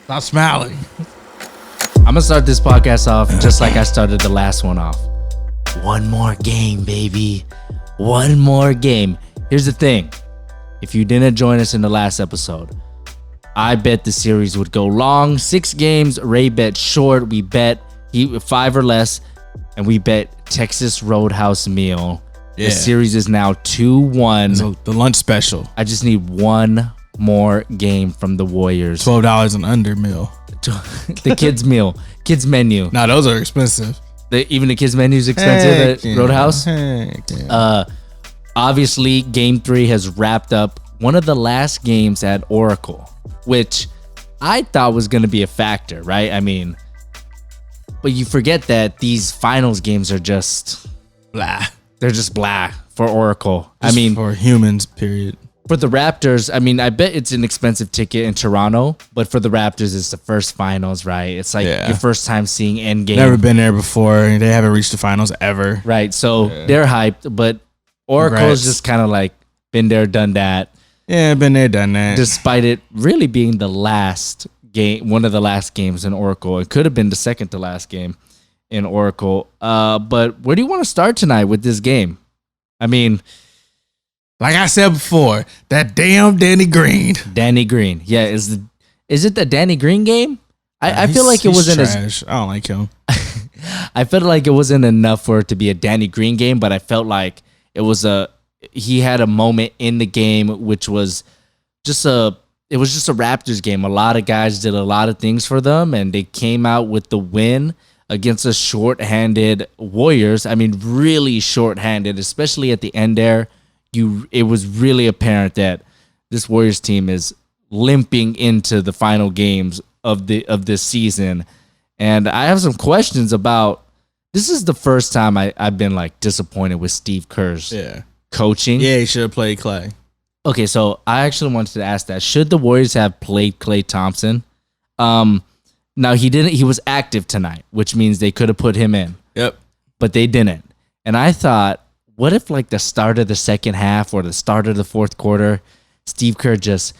Stop smiling. I'm going to start this podcast off just like I started the last one off. One more game, baby. One more game. Here's the thing. If you didn't join us in the last episode, I bet the series would go long. 6 games. Ray bet short. We bet 5 or less. And we bet Texas Roadhouse meal. Yeah. The series is now 2-1. So the lunch special. I just need one more game from the Warriors. $12 and under meal. The kids meal. Kids menu. Nah, those are expensive. Even the kids menu is expensive at Roadhouse. Obviously, Game 3 has wrapped up one of the last games at Oracle, which I thought was going to be a factor, right? I mean, but you forget that these finals games are just blah. They're just blah for Oracle. Just for humans, period. For the Raptors, I mean, I bet it's an expensive ticket in Toronto, but for the Raptors, it's the first finals, right? It's like your first time seeing Endgame. Never been there before. They haven't reached the finals ever. Right, so they're hyped, but Oracle's just kind of like been there, done that. Yeah, been there, done that. Despite it really being the last game, one of the last games in Oracle. It could have been the second to last game in Oracle. But where do you want to start tonight with this game? I mean, like I said before, that damn Danny Green. Danny Green. Yeah, is it the Danny Green game? I feel like it wasn't trash. I don't like him. I felt like it wasn't enough for it to be a Danny Green game, but I felt like he had a moment in the game which was just a Raptors game. A lot of guys did a lot of things for them, and they came out with the win against a short-handed Warriors. I mean, really short-handed, especially at the end there. It was really apparent that this Warriors team is limping into the final games of this season. And I have some questions about, this is the first time I've been like disappointed with Steve Kerr's coaching. Yeah, he should have played Klay. Okay, so I actually wanted to ask that. Should the Warriors have played Klay Thompson? Now he didn't. He was active tonight, which means they could have put him in. Yep. But they didn't. And I thought, what if like the start of the second half or the start of the fourth quarter, Steve Kerr just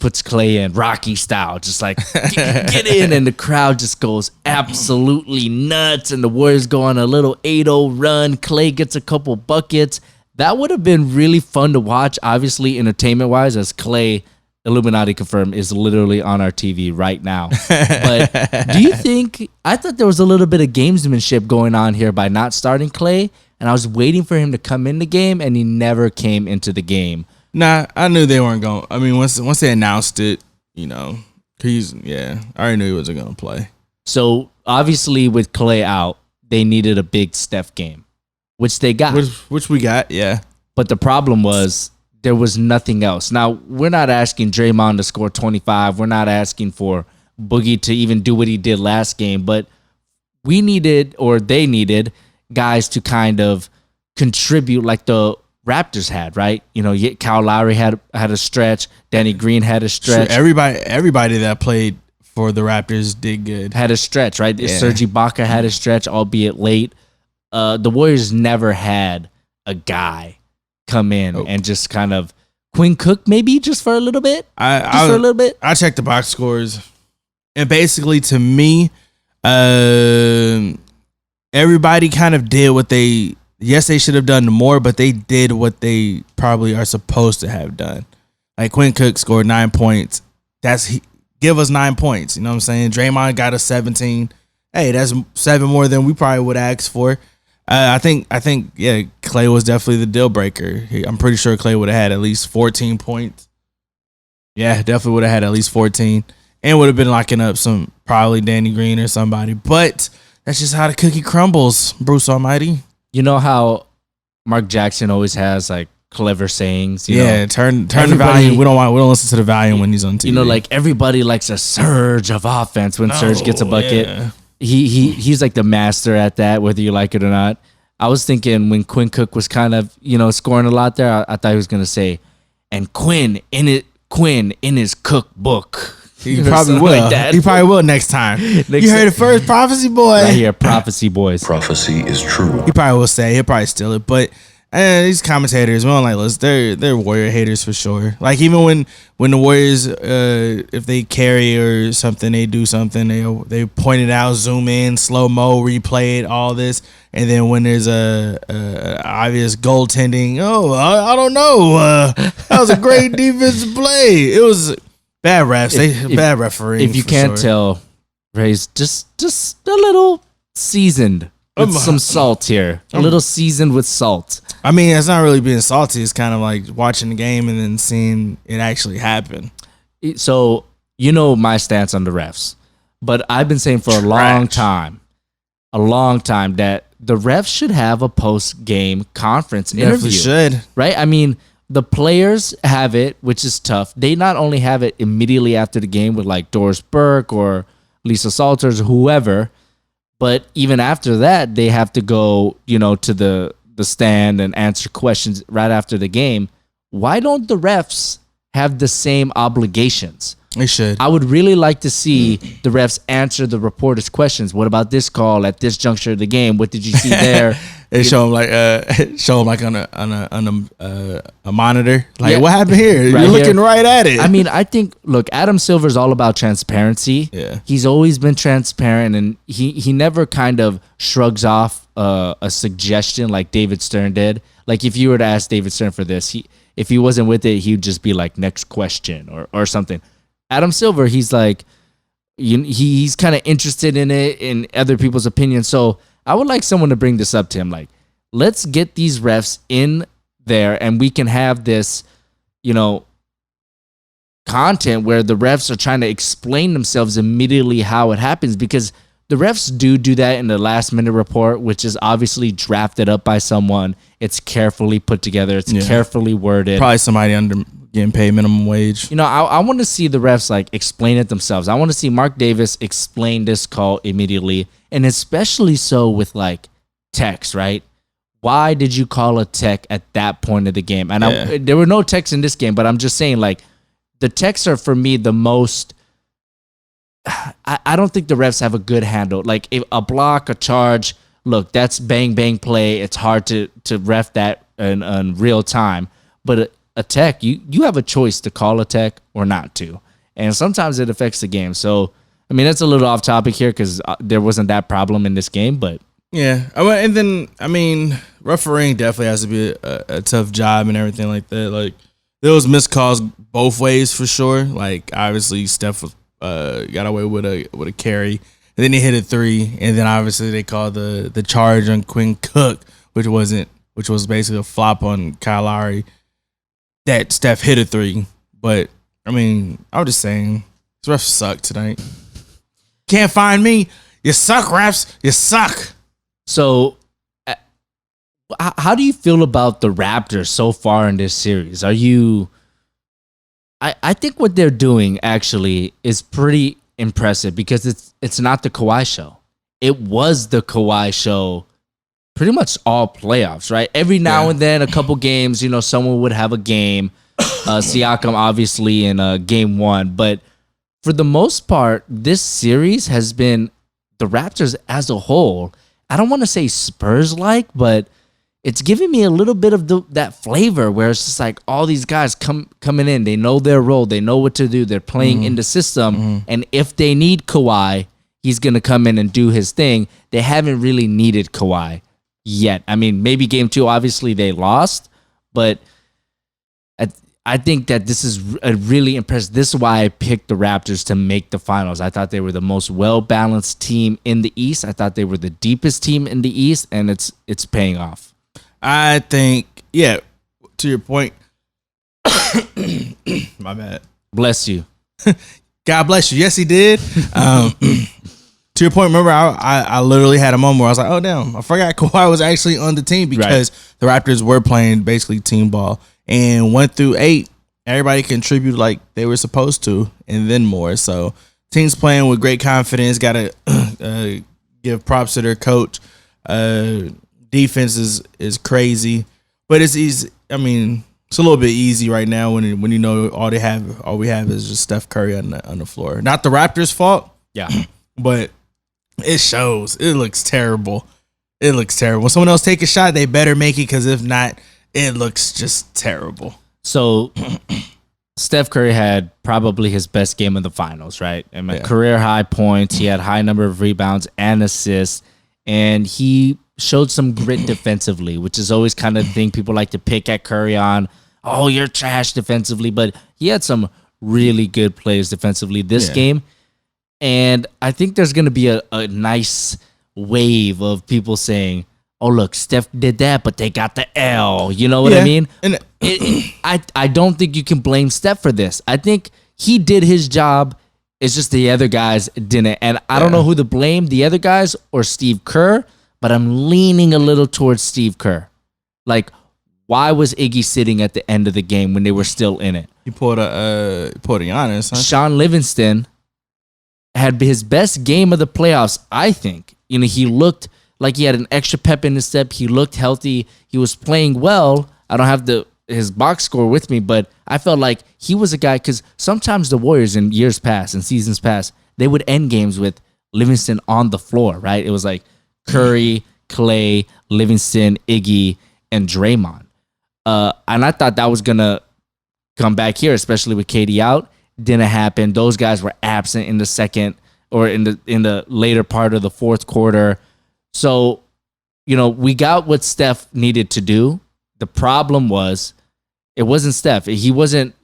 puts Klay in Rocky style, just like get in, and the crowd just goes absolutely nuts, and the Warriors go on a little 8-0 run. Klay gets a couple buckets. That would have been really fun to watch, obviously entertainment-wise, as Klay, Illuminati confirmed, is literally on our TV right now. But do you think, I thought there was a little bit of gamesmanship going on here by not starting Klay, and I was waiting for him to come in the game, and he never came into the game. Nah, I knew they weren't going. I mean, once they announced it, I already knew he wasn't going to play. So, obviously, with Klay out, they needed a big Steph game, which they got. Which we got, yeah. But the problem was there was nothing else. Now, we're not asking Draymond to score 25. We're not asking for Boogie to even do what he did last game. But they needed guys to kind of contribute like the Raptors had, right? Kyle Lowry had a stretch. Danny Green had a stretch. Sure, everybody that played for the Raptors did good. Had a stretch, right? Yeah. Serge Ibaka had a stretch, albeit late. The Warriors never had a guy come in and just kind of Quinn Cook, maybe just for a little bit. I checked the box scores, and basically, to me, everybody kind of did what they. Yes, they should have done more, but they did what they probably are supposed to have done. Like Quinn Cook scored 9 points. Give us 9 points. You know what I'm saying? Draymond got us 17. Hey, that's 7 more than we probably would ask for. I think, Klay was definitely the deal breaker. I'm pretty sure Klay would have had at least 14 points. Yeah, definitely would have had at least 14, and would have been locking up some probably Danny Green or somebody. But that's just how the cookie crumbles, Bruce Almighty. You know how Mark Jackson always has like clever sayings. Turn the volume. We don't listen to the volume when he's on TV. Like everybody likes a surge of offense when Serge gets a bucket. Yeah. He's like the master at that, whether you like it or not. I was thinking when Quinn Cook was kind of scoring a lot there, I thought he was gonna say, and Quinn in his cookbook. He probably will. Like that. He probably will next time. You heard it first, Prophecy Boy. Right here, Prophecy Boys. Prophecy is true. He probably will say. He'll probably steal it. But And these commentators, we don't like this. They're Warrior haters for sure. Like even when the Warriors, if they carry or something, they do something, they point it out, zoom in, slow mo, replay it, all this, and then when there's a obvious goaltending, I don't know, that was a great defensive play. It was bad refs, bad refereeing. If you can't tell, Ray's just a little seasoned with some salt here, a little seasoned with salt. I mean, it's not really being salty. It's kind of like watching the game and then seeing it actually happen. So, my stance on the refs. But I've been saying for a long time, that the refs should have a post-game conference interview. Should. Right? I mean, the players have it, which is tough. They not only have it immediately after the game with like Doris Burke or Lisa Salters or whoever, but even after that, they have to go, to the stand and answer questions right after the game. Why don't the refs have the same obligations? They should. I would really like to see the refs answer the reporters' questions. What about this call at this juncture of the game? What did you see there? They show them like on a monitor. Like, what happened here? Right, you're looking right at it. I mean, I think Adam Silver's all about transparency. Yeah, he's always been transparent, and he never kind of shrugs off a suggestion like David Stern did. Like if you were to ask David Stern for this, if he wasn't with it, he'd just be like, next question or something. Adam Silver, he's like, he's kind of interested in it, in other people's opinions. So I would like someone to bring this up to him. Like, let's get these refs in there and we can have this, content where the refs are trying to explain themselves immediately how it happens, because the refs do that in the last minute report, which is obviously drafted up by someone. It's carefully put together. It's carefully worded. Probably somebody getting paid minimum wage. I want to see the refs like explain it themselves. I want to see Mark Davis explain this call immediately, and especially so with like techs, right? Why did you call a tech at that point of the game? And there were no techs in this game, but I'm just saying like the techs are for me the most. I don't think the refs have a good handle. Like if a block, a charge, look, that's bang bang play. It's hard to ref that in real time, but a tech, you have a choice to call a tech or not to. And sometimes it affects the game. So, I mean, that's a little off topic here because there wasn't that problem in this game, but. Yeah. And then, I mean, refereeing definitely has to be a tough job and everything like that. Like, there was missed calls both ways for sure. Like, obviously, Steph got away with a carry. And then he hit a three. And then, obviously, they called the charge on Quinn Cook, which was basically a flop on Kyle Lowry. That Steph hit a three, but I mean, I was just saying, this refs suck tonight. Can't find me. You suck, refs. You suck. So, how do you feel about the Raptors so far in this series? Are you? I think what they're doing actually is pretty impressive because it's not the Kawhi show. It was the Kawhi show. Pretty much all playoffs, right? Every now and then, a couple games, someone would have a game. Siakam, obviously, in game one. But for the most part, this series has been the Raptors as a whole. I don't want to say Spurs-like, but it's giving me a little bit of that flavor where it's just like all these guys coming in. They know their role. They know what to do. They're playing in the system. And if they need Kawhi, he's going to come in and do his thing. They haven't really needed Kawhi yet. I mean, maybe game two, obviously they lost, but I think that this is a really impressive. This is why I picked the Raptors to make the finals. I thought they were the most well-balanced team in the East. I thought they were the deepest team in the East, and it's paying off. I think, to your point. My bad. Bless you. God bless you. Yes, he did. To your point, remember, I literally had a moment where I was like, oh, damn, I forgot Kawhi was actually on the team because the Raptors were playing basically team ball. And 1 through 8, everybody contributed like they were supposed to and then more. So teams playing with great confidence, got to give props to their coach. Defense is crazy, but it's easy. I mean, it's a little bit easy right now when you know all we have is just Steph Curry on the floor. Not the Raptors' fault. Yeah. But it shows. It looks terrible. It looks terrible. When someone else take a shot, they better make it, because if not, it looks just terrible. So Steph Curry had probably his best game of the finals, right? I mean, career high points. He had high number of rebounds and assists, and he showed some grit defensively, which is always kind of the thing people like to pick at Curry on. Oh, you're trash defensively, but he had some really good plays defensively this game. And I think there's going to be a nice wave of people saying, oh, look, Steph did that, but they got the L. You know what I mean? And I don't think you can blame Steph for this. I think he did his job. It's just the other guys didn't. And I don't know who to blame, the other guys or Steve Kerr, but I'm leaning a little towards Steve Kerr. Like, why was Iggy sitting at the end of the game when they were still in it? He pulled a Giannis. Huh? Sean Livingston had his best game of the playoffs, I think. You know, he looked like he had an extra pep in his step. He looked healthy. He was playing well. I don't have his box score with me, but I felt like he was a guy, because sometimes the Warriors in years past and seasons past, they would end games with Livingston on the floor, right? It was like Curry, Klay, Livingston, Iggy, and Draymond. And I thought that was going to come back here, especially with KD out. Didn't happen. Those guys were absent in the second or in the later part of the fourth quarter. So, you know, we got what Steph needed to do. The problem was, it wasn't Steph. He wasn't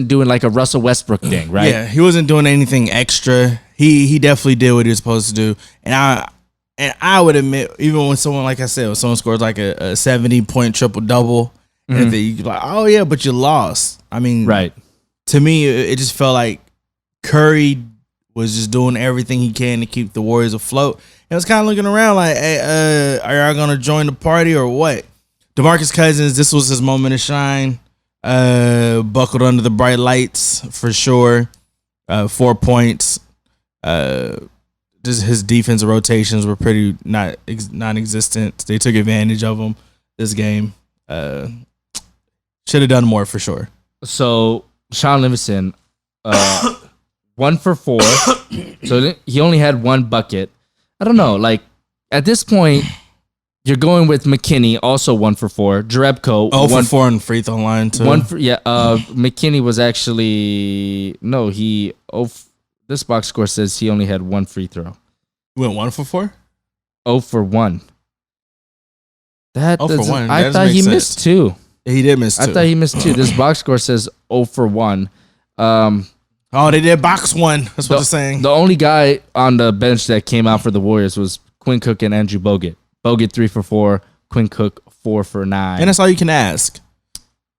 doing like a Russell Westbrook thing, right? Yeah, he wasn't doing anything extra. He definitely did what he was supposed to do. And I would admit, even when someone, like I said, when someone scores like a 70-point triple-double, and you're like, oh yeah, but you lost. I mean, right. To me, it just felt like Curry was just doing everything he can to keep the Warriors afloat. And was kind of looking around like, hey, are y'all going to join the party or what? DeMarcus Cousins, this was his moment to shine. Buckled under the bright lights for sure. 4 points. Just his defensive rotations were pretty non-existent. They took advantage of them this game. Should have done more for sure. So Sean Livingston, 1 for 4. So he only had 1 bucket. I don't know. Like, at this point, you're going with McKinney, also 1 for 4. Jerebko, 0 for 4 on free throw line too. McKinney was actually this box score says he only had 1 free throw. You went 1 for 4? 0 for 1. That 0 for 1. I thought he missed 2. He did miss 2. I thought he missed 2. This box score says 0 for 1. They did box 1. That's what they're saying. The only guy on the bench that came out for the Warriors was Quinn Cook and Andrew Bogut. Bogut 3 for 4. Quinn Cook 4 for 9. And that's all you can ask.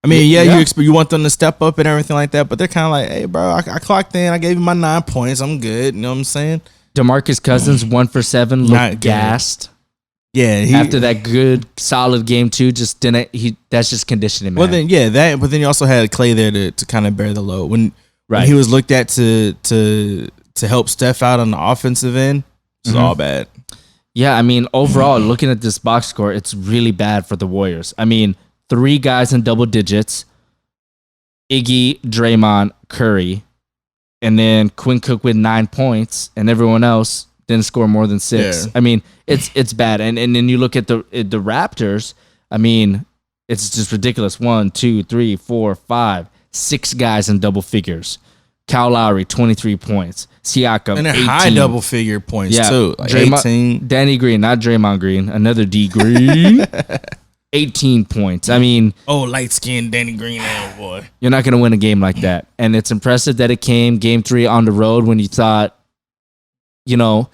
I mean, you want them to step up and everything like that, but they're kind of like, hey, bro, I clocked in. I gave you my 9 points. I'm good. You know what I'm saying? DeMarcus Cousins 1 for 7. Looked gassed. Yeah, after that good solid game 2, just didn't he? That's just conditioning, man. Well, then but then you also had Klay there to kind of bear the load when he was looked at to help Steph out on the offensive end. It's all bad. Yeah, I mean, overall, looking at this box score, it's really bad for the Warriors. I mean, 3 guys in double digits: Iggy, Draymond, Curry, and then Quinn Cook with 9 points, and everyone else didn't score more than 6. Yeah. I mean, it's bad. And then you look at the Raptors. I mean, it's just ridiculous. 1, 2, 3, 4, 5, 6 guys in double figures. Kyle Lowry, 23 points. Siakam, and 18. High double figure points too. Like Draymond, 18. Danny Green, not Draymond Green, another D Green. 18 points. I mean, light skinned Danny Green, boy. You're not gonna win a game like that. And it's impressive that it came game 3 on the road when you thought, you know,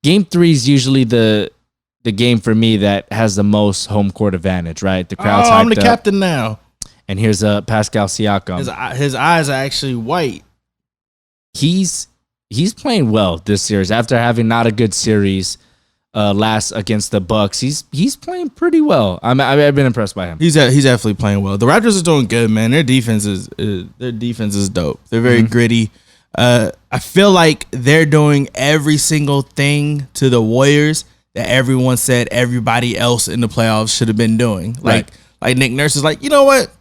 game 3 is usually the game for me that has the most home court advantage, right? The crowd's hyped I'm the captain now. And here's Pascal Siakam. His eyes are actually white. He's playing well this series after having not a good series last against the Bucks. He's playing pretty well. I've been impressed by him. He's definitely playing well. The Raptors are doing good, man. Their defense is dope. They're very gritty. I feel like they're doing every single thing to the Warriors that everyone said everybody else in the playoffs should have been doing. Like Nick Nurse is like, you know what?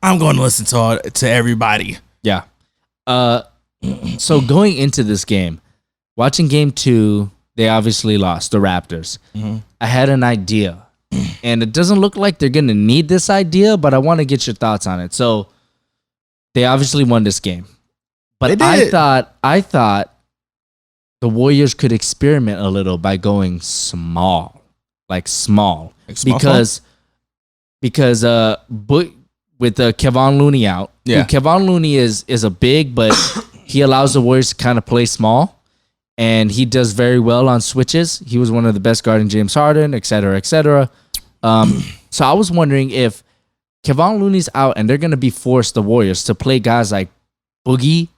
I'm going to listen to everybody. Yeah. So going into this game, watching game 2, They obviously lost, the Raptors. I had an idea, and it doesn't look like they're going to need this idea, but I want to get your thoughts on it. So they obviously won this game. But I thought the Warriors could experiment a little by going small. Like small. Because with Kevon Looney out. Yeah. Kevon Looney is a big, but he allows the Warriors to kind of play small. And he does very well on switches. He was one of the best guarding James Harden, et cetera, et cetera. So I was wondering if Kevon Looney's out and they're going to be forced, the Warriors, to play guys like Boogie,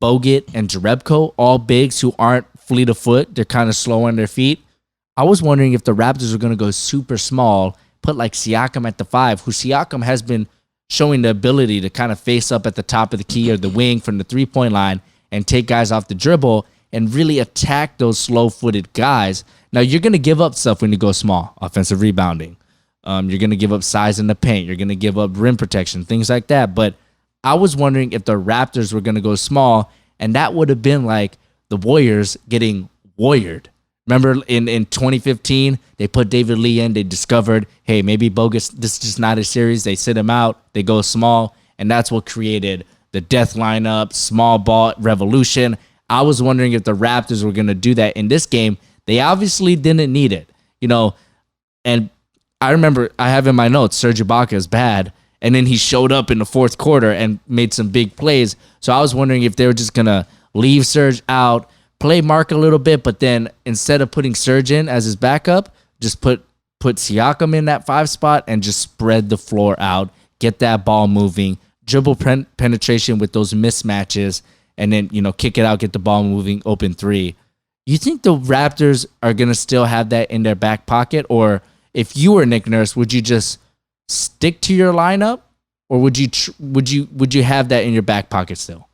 Bogut, and Jerebko, all bigs who aren't fleet of foot. They're kind of slow on their feet. I was wondering if the Raptors were going to go super small, put like Siakam at the 5, who Siakam has been showing the ability to kind of face up at the top of the key or the wing from the three-point line and take guys off the dribble and really attack those slow-footed guys. Now, you're going to give up stuff when you go small, offensive rebounding. You're going to give up size in the paint. You're going to give up rim protection, things like that. But I was wondering if the Raptors were going to go small, and that would have been like the Warriors getting warriored. Remember in 2015, they put David Lee in. They discovered, hey, maybe bogus. This is just not a series. They sit him out. They go small, and that's what created the death lineup, small ball revolution. I was wondering if the Raptors were going to do that in this game. They obviously didn't need it, and I remember I have in my notes, Serge Ibaka is bad, and then he showed up in the fourth quarter and made some big plays. So I was wondering if they were just going to leave Serge out, play Mark a little bit, but then instead of putting Serge in as his backup, just put Siakam in that 5 spot and just spread the floor out, get that ball moving, dribble penetration with those mismatches, and then, kick it out, get the ball moving, open 3. You think the Raptors are going to still have that in their back pocket? Or if you were Nick Nurse, would you just stick to your lineup? Or would you have that in your back pocket still?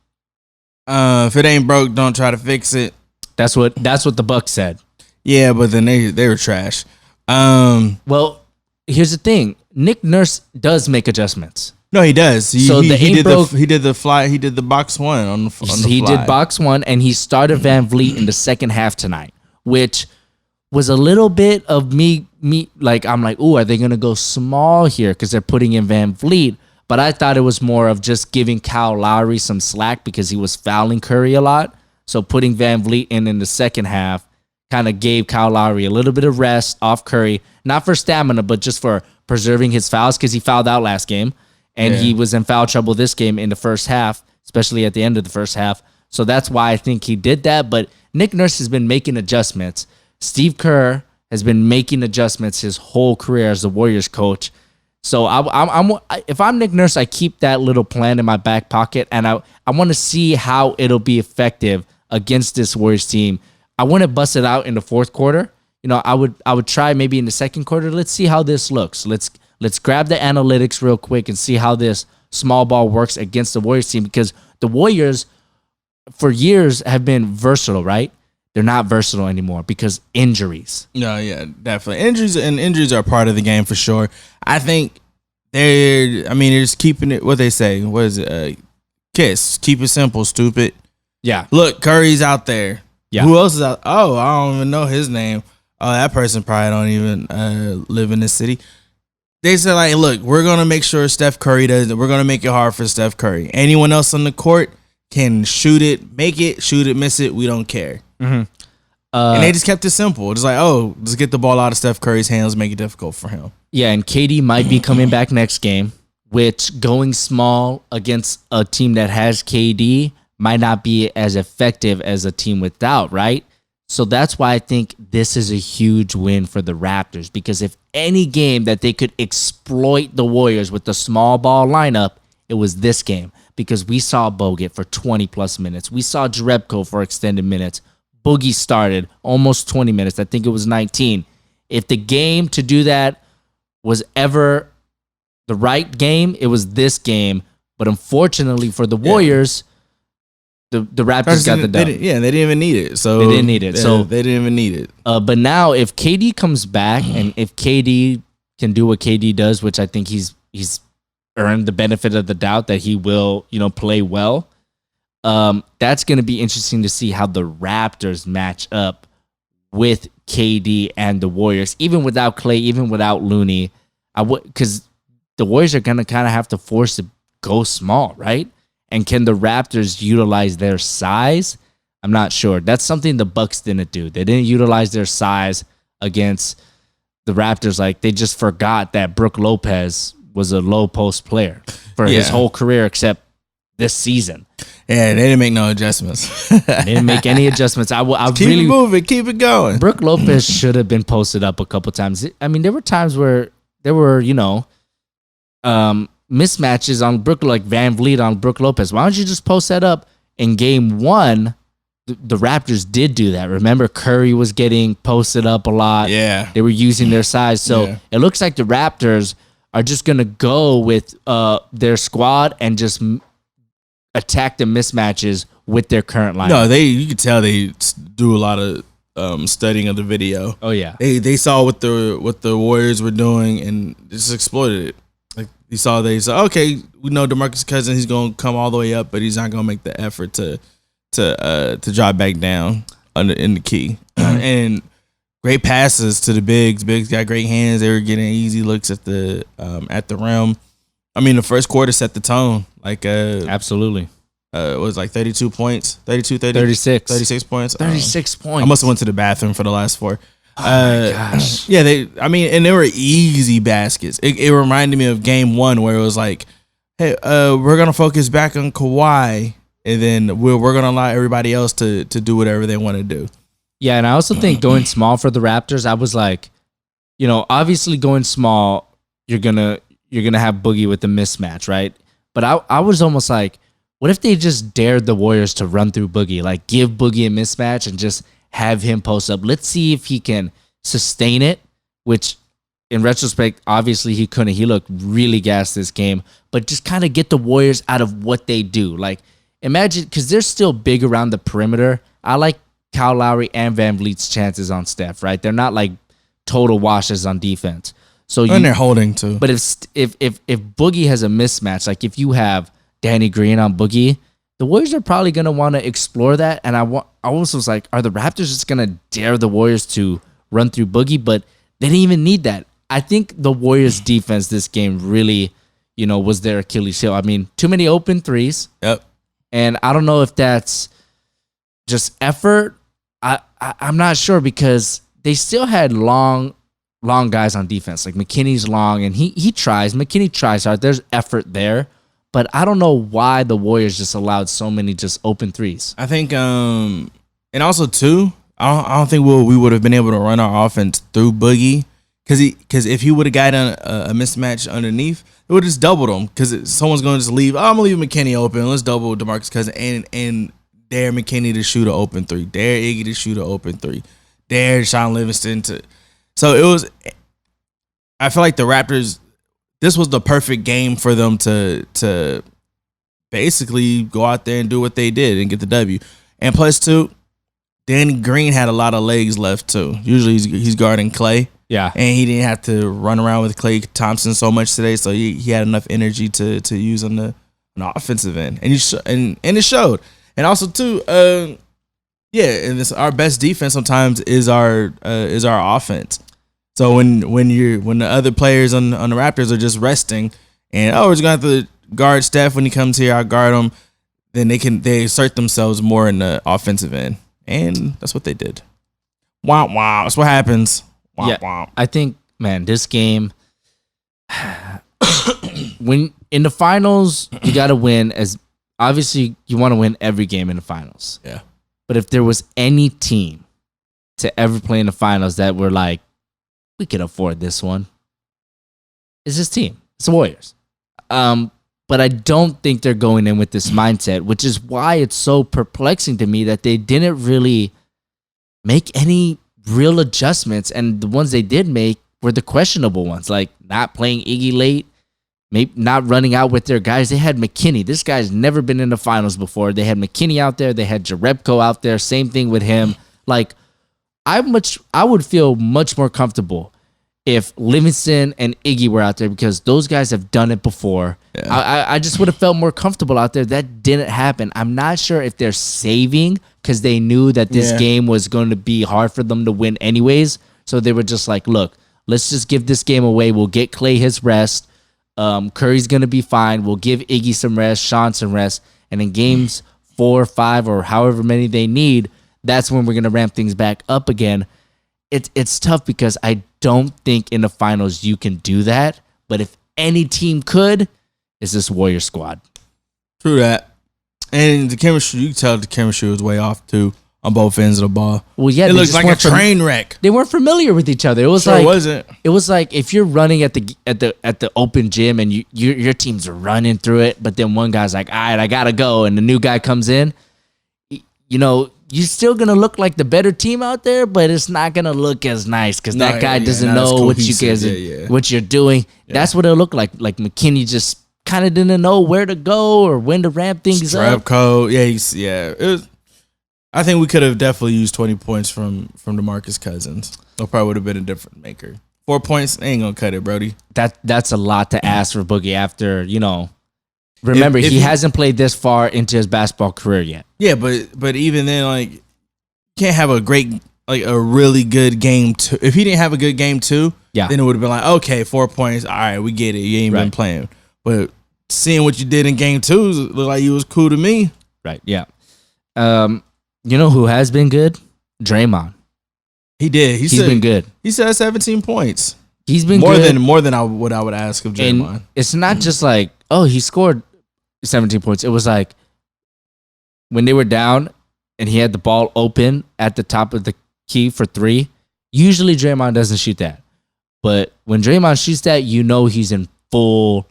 If it ain't broke, don't try to fix it. That's what the Bucks said. Yeah, but then they were trash. Well, here's the thing. Nick Nurse does make adjustments. No, he does. He did the box one on the fly. He did box one, and he started Van Vliet in the second half tonight, which was a little bit of me like, I'm like, ooh, are they gonna go small here because they're putting in Van Vliet? But I thought it was more of just giving Kyle Lowry some slack because he was fouling Curry a lot. So putting Van Vliet in the second half kind of gave Kyle Lowry a little bit of rest off Curry, not for stamina, but just for preserving his fouls because he fouled out last game. And he was in foul trouble this game in the first half, especially at the end of the first half. So that's why I think he did that. But Nick Nurse has been making adjustments. Steve Kerr has been making adjustments his whole career as the Warriors coach. So if I'm Nick Nurse, I keep that little plan in my back pocket, and I want to see how it'll be effective against this Warriors team. I wouldn't bust it out in the fourth quarter. I would try maybe in the second quarter. Let's see how this looks. Let's grab the analytics real quick and see how this small ball works against the Warriors team, because the Warriors for years have been versatile, right? They're not versatile anymore because injuries. No, yeah, definitely. Injuries are part of the game for sure. I think they're just keeping it, what they say, what is it? KISS, keep it simple, stupid. Yeah. Look, Curry's out there. Yeah. Who else is out? Oh, I don't even know his name. Oh, that person probably don't even live in this city. They said, like, look, we're going to make sure Steph Curry does it. We're going to make it hard for Steph Curry. Anyone else on the court can shoot it, make it, shoot it, miss it. We don't care. Mm-hmm. And they just kept it simple. Just like, oh, just get the ball out of Steph Curry's hands, make it difficult for him. Yeah, and KD might be coming back next game, which going small against a team that has KD might not be as effective as a team without, right? So that's why I think this is a huge win for the Raptors, because if any game that they could exploit the Warriors with the small ball lineup, it was this game, because we saw Bogut for 20-plus minutes. We saw Jerebko for extended minutes. Boogie started almost 20 minutes. I think it was 19. If the game to do that was ever the right game, it was this game. But unfortunately for the Warriors, the Raptors got the dub. They didn't even need it. So they didn't need it. They didn't even need it. But now if KD comes back and if KD can do what KD does, which I think he's earned the benefit of the doubt that he will, play well. That's going to be interesting to see how the Raptors match up with KD and the Warriors, even without Klay, even without Looney. Because the Warriors are going to kind of have to force to go small, right? And can the Raptors utilize their size? I'm not sure. That's something the Bucks didn't do. They didn't utilize their size against the Raptors. Like, they just forgot that Brook Lopez was a low post player for his whole career except this season. Yeah, they didn't make no adjustments. They didn't make any adjustments. Keep it moving, keep it going. Brook Lopez should have been posted up a couple times. I mean, there were times where there were, mismatches on Brook, like Van Vliet on Brook Lopez. Why don't you just post that up? In game one, the Raptors did do that. Remember, Curry was getting posted up a lot. Yeah. They were using their size. So it looks like the Raptors are just going to go with their squad and just attack the mismatches with their current lineup. No, you could tell they do a lot of studying of the video. Oh yeah, they saw what the Warriors were doing and just exploited it. Like they saw, okay, we know DeMarcus Cousins, he's gonna come all the way up, but he's not gonna make the effort to drop back down in the key. And great passes to the bigs. Bigs got great hands. They were getting easy looks at the rim. I mean, the first quarter set the tone. Like absolutely. It was like 32 points, 32, 36 points. 36 points. I must have went to the bathroom for the last 4. Oh my gosh. Yeah, and they were easy baskets. It reminded me of game 1 where it was like, hey, we're going to focus back on Kawhi, and then we're going to allow everybody else to do whatever they want to do. Yeah, and I also think going small for the Raptors, I was like, obviously going small, you're going to have Boogie with the mismatch, right? But I was almost like, what if they just dared the Warriors to run through Boogie? Like, give Boogie a mismatch and just have him post up. Let's see if he can sustain it, which in retrospect, obviously he couldn't. He looked really gassed this game. But just kind of get the Warriors out of what they do. Like, imagine, because they're still big around the perimeter. I like Kyle Lowry and Van Vliet's chances on Steph, right? They're not like total washes on defense. And they're holding too. But if Boogie has a mismatch, like if you have Danny Green on Boogie, the Warriors are probably going to want to explore that. And I also was like, are the Raptors just going to dare the Warriors to run through Boogie? But they didn't even need that. I think the Warriors defense this game really, was their Achilles heel. I mean, too many open threes. Yep. And I don't know if that's just effort. I'm not sure because they still had long guys on defense. Like McKinney's long and he tries. McKinney tries hard. There's effort there. But I don't know why the Warriors just allowed so many just open threes. I think, and also too, I don't think we would have been able to run our offense through Boogie because if he would have gotten a mismatch underneath, it would have just doubled him because someone's going to just leave. I'm going to leave McKinney open. Let's double DeMarcus Cousins and dare McKinney to shoot an open 3. Dare Iggy to shoot an open 3. Dare Sean Livingston to. So it was. I feel like the Raptors. This was the perfect game for them to basically go out there and do what they did and get the W. And plus, too, Danny Green had a lot of legs left, too. Usually he's guarding Klay. Yeah. And he didn't have to run around with Klay Thompson so much today, so he had enough energy to use on the offensive end. And it showed. And also, too, and this our best defense sometimes is our offense. So when the other players on the Raptors are just resting and we're just gonna have to guard Steph when he comes here, I'll guard him, then they assert themselves more in the offensive end. And that's what they did. Wow. That's what happens. Wow. I think, man, this game when in the finals, you gotta win as obviously you want to win every game in the finals. Yeah. But if there was any team to ever play in the finals that were like, we can afford this one, it's this team. It's the Warriors. But I don't think they're going in with this mindset, which is why it's so perplexing to me that they didn't really make any real adjustments. And the ones they did make were the questionable ones, like not playing Iggy late, maybe not running out with their guys. They had McKinney. This guy's never been in the finals before. They had McKinney out there. They had Jerebko out there. Same thing with him. Like, I would feel much more comfortable if Livingston and Iggy were out there because those guys have done it before. Yeah. I just would have felt more comfortable out there. That didn't happen. I'm not sure if they're saving because they knew that this game was going to be hard for them to win anyways. So they were just like, look, let's just give this game away. We'll get Klay his rest. Curry's going to be fine. We'll give Iggy some rest, Sean some rest. And in games 4 or 5 or however many they need, that's when we're going to ramp things back up again. It's tough because I don't think in the finals you can do that. But if any team could, it's this Warrior squad. True that. And the chemistry, you can tell the chemistry was way off too on both ends of the ball. Well, yeah, it looks like a train wreck. They weren't familiar with each other. It was wasn't. It was like if you're running at the open gym and your teams are running through it, but then one guy's like, all right, I gotta go, and the new guy comes in. You know, you're still gonna look like the better team out there, but it's not gonna look as nice because that guy doesn't know what you guys what you're doing. Yeah. That's what it'll look like. Like McKinney just kind of didn't know where to go or when to ramp things up. Strap code, It was. I think we could have definitely used 20 points from DeMarcus Cousins. That probably would have been a different maker. 4 points ain't gonna cut it, Brody. That's a lot to ask for Boogie after, you know. Remember, he hasn't played this far into his basketball career yet. Yeah, but even then, like, you can't have a really good game two. If he didn't have a good game two, then it would have been like, okay, 4 points. All right, we get it. You ain't been playing. But seeing what you did in game two, looked like you was cool to me. Right, yeah. You know who has been good? Draymond. He did. He's been good. He said 17 points. He's been more good. More than what I would ask of Draymond. And it's not just like, oh, he scored 17 points. It was like when they were down and he had the ball open at the top of the key for 3. Usually Draymond doesn't shoot that. But when Draymond shoots that, you know he's in full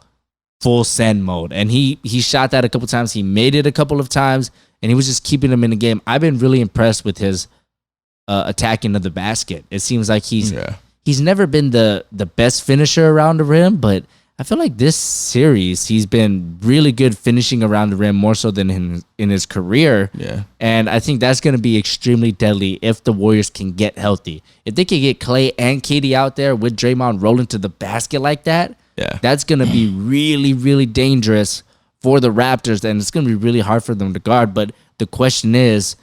send mode. And he shot that a couple times. He made it a couple of times. And he was just keeping him in the game. I've been really impressed with his attacking of the basket. It seems like he's never been the best finisher around the rim, but I feel like this series he's been really good finishing around the rim, more so than in his career. Yeah. And I think that's going to be extremely deadly if the Warriors can get healthy. If they can get Klay and KD out there with Draymond rolling to the basket like that, that's going to be really, really dangerous for the Raptors, and it's going to be really hard for them to guard. But the question is,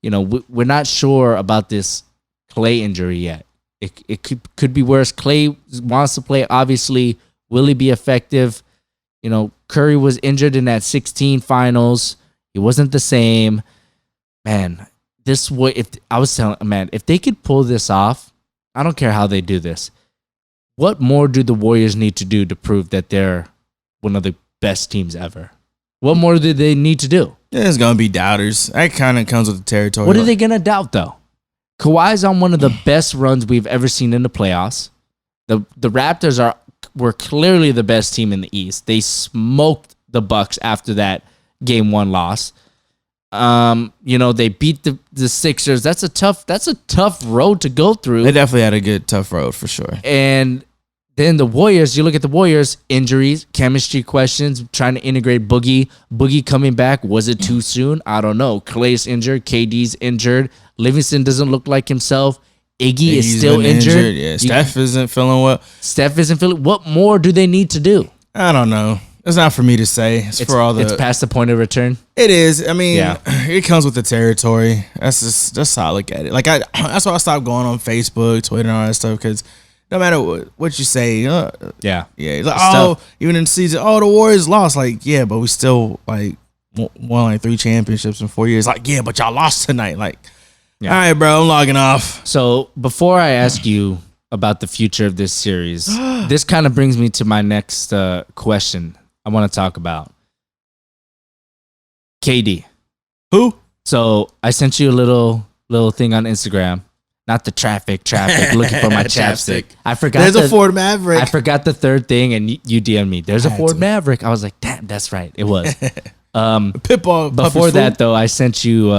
you know, we're not sure about this Klay injury yet. It could be worse. Klay wants to play, obviously. Will he be effective? You know, Curry was injured in that 16 finals. He wasn't the same. Man, if they could pull this off, I don't care how they do this. What more do the Warriors need to do to prove that they're one of the best teams ever? What more do they need to do? There's going to be doubters. That kind of comes with the territory. What are they going to doubt, though? Kawhi's on one of the best runs we've ever seen in the playoffs. The Raptors were clearly the best team in the East. They smoked the Bucks after that game 1 loss. You know, they beat the Sixers. That's a tough road to go through. They definitely had a good tough road for sure. And then the Warriors, you look at the Warriors, injuries, chemistry questions, trying to integrate Boogie. Boogie coming back, was it too soon? I don't know. Clay's injured, KD's injured. Livingston doesn't look like himself. Iggy is still injured. Yeah, Steph isn't feeling well. What more do they need to do? I don't know. It's not for me to say. It's past the point of return. It is. I mean, it comes with the territory. That's how I look at it. Like that's why I stopped going on Facebook, Twitter, and all that stuff, because no matter what you say, like, even in the season, the Warriors lost. Like, yeah, but we still like won like 3 championships in 4 years. Like, yeah, but y'all lost tonight. Like, all right, bro, I'm logging off. So before I ask you about the future of this series, this kind of brings me to my next question I want to talk about. KD. Who? So I sent you a little thing on Instagram. Not the traffic, looking for my chapstick. I forgot. There's a Ford Maverick. I forgot the third thing, and you DM'd me. There's a Ford Maverick. I was like, damn, that's right. It was. Pitbull. Before that, though, I sent you,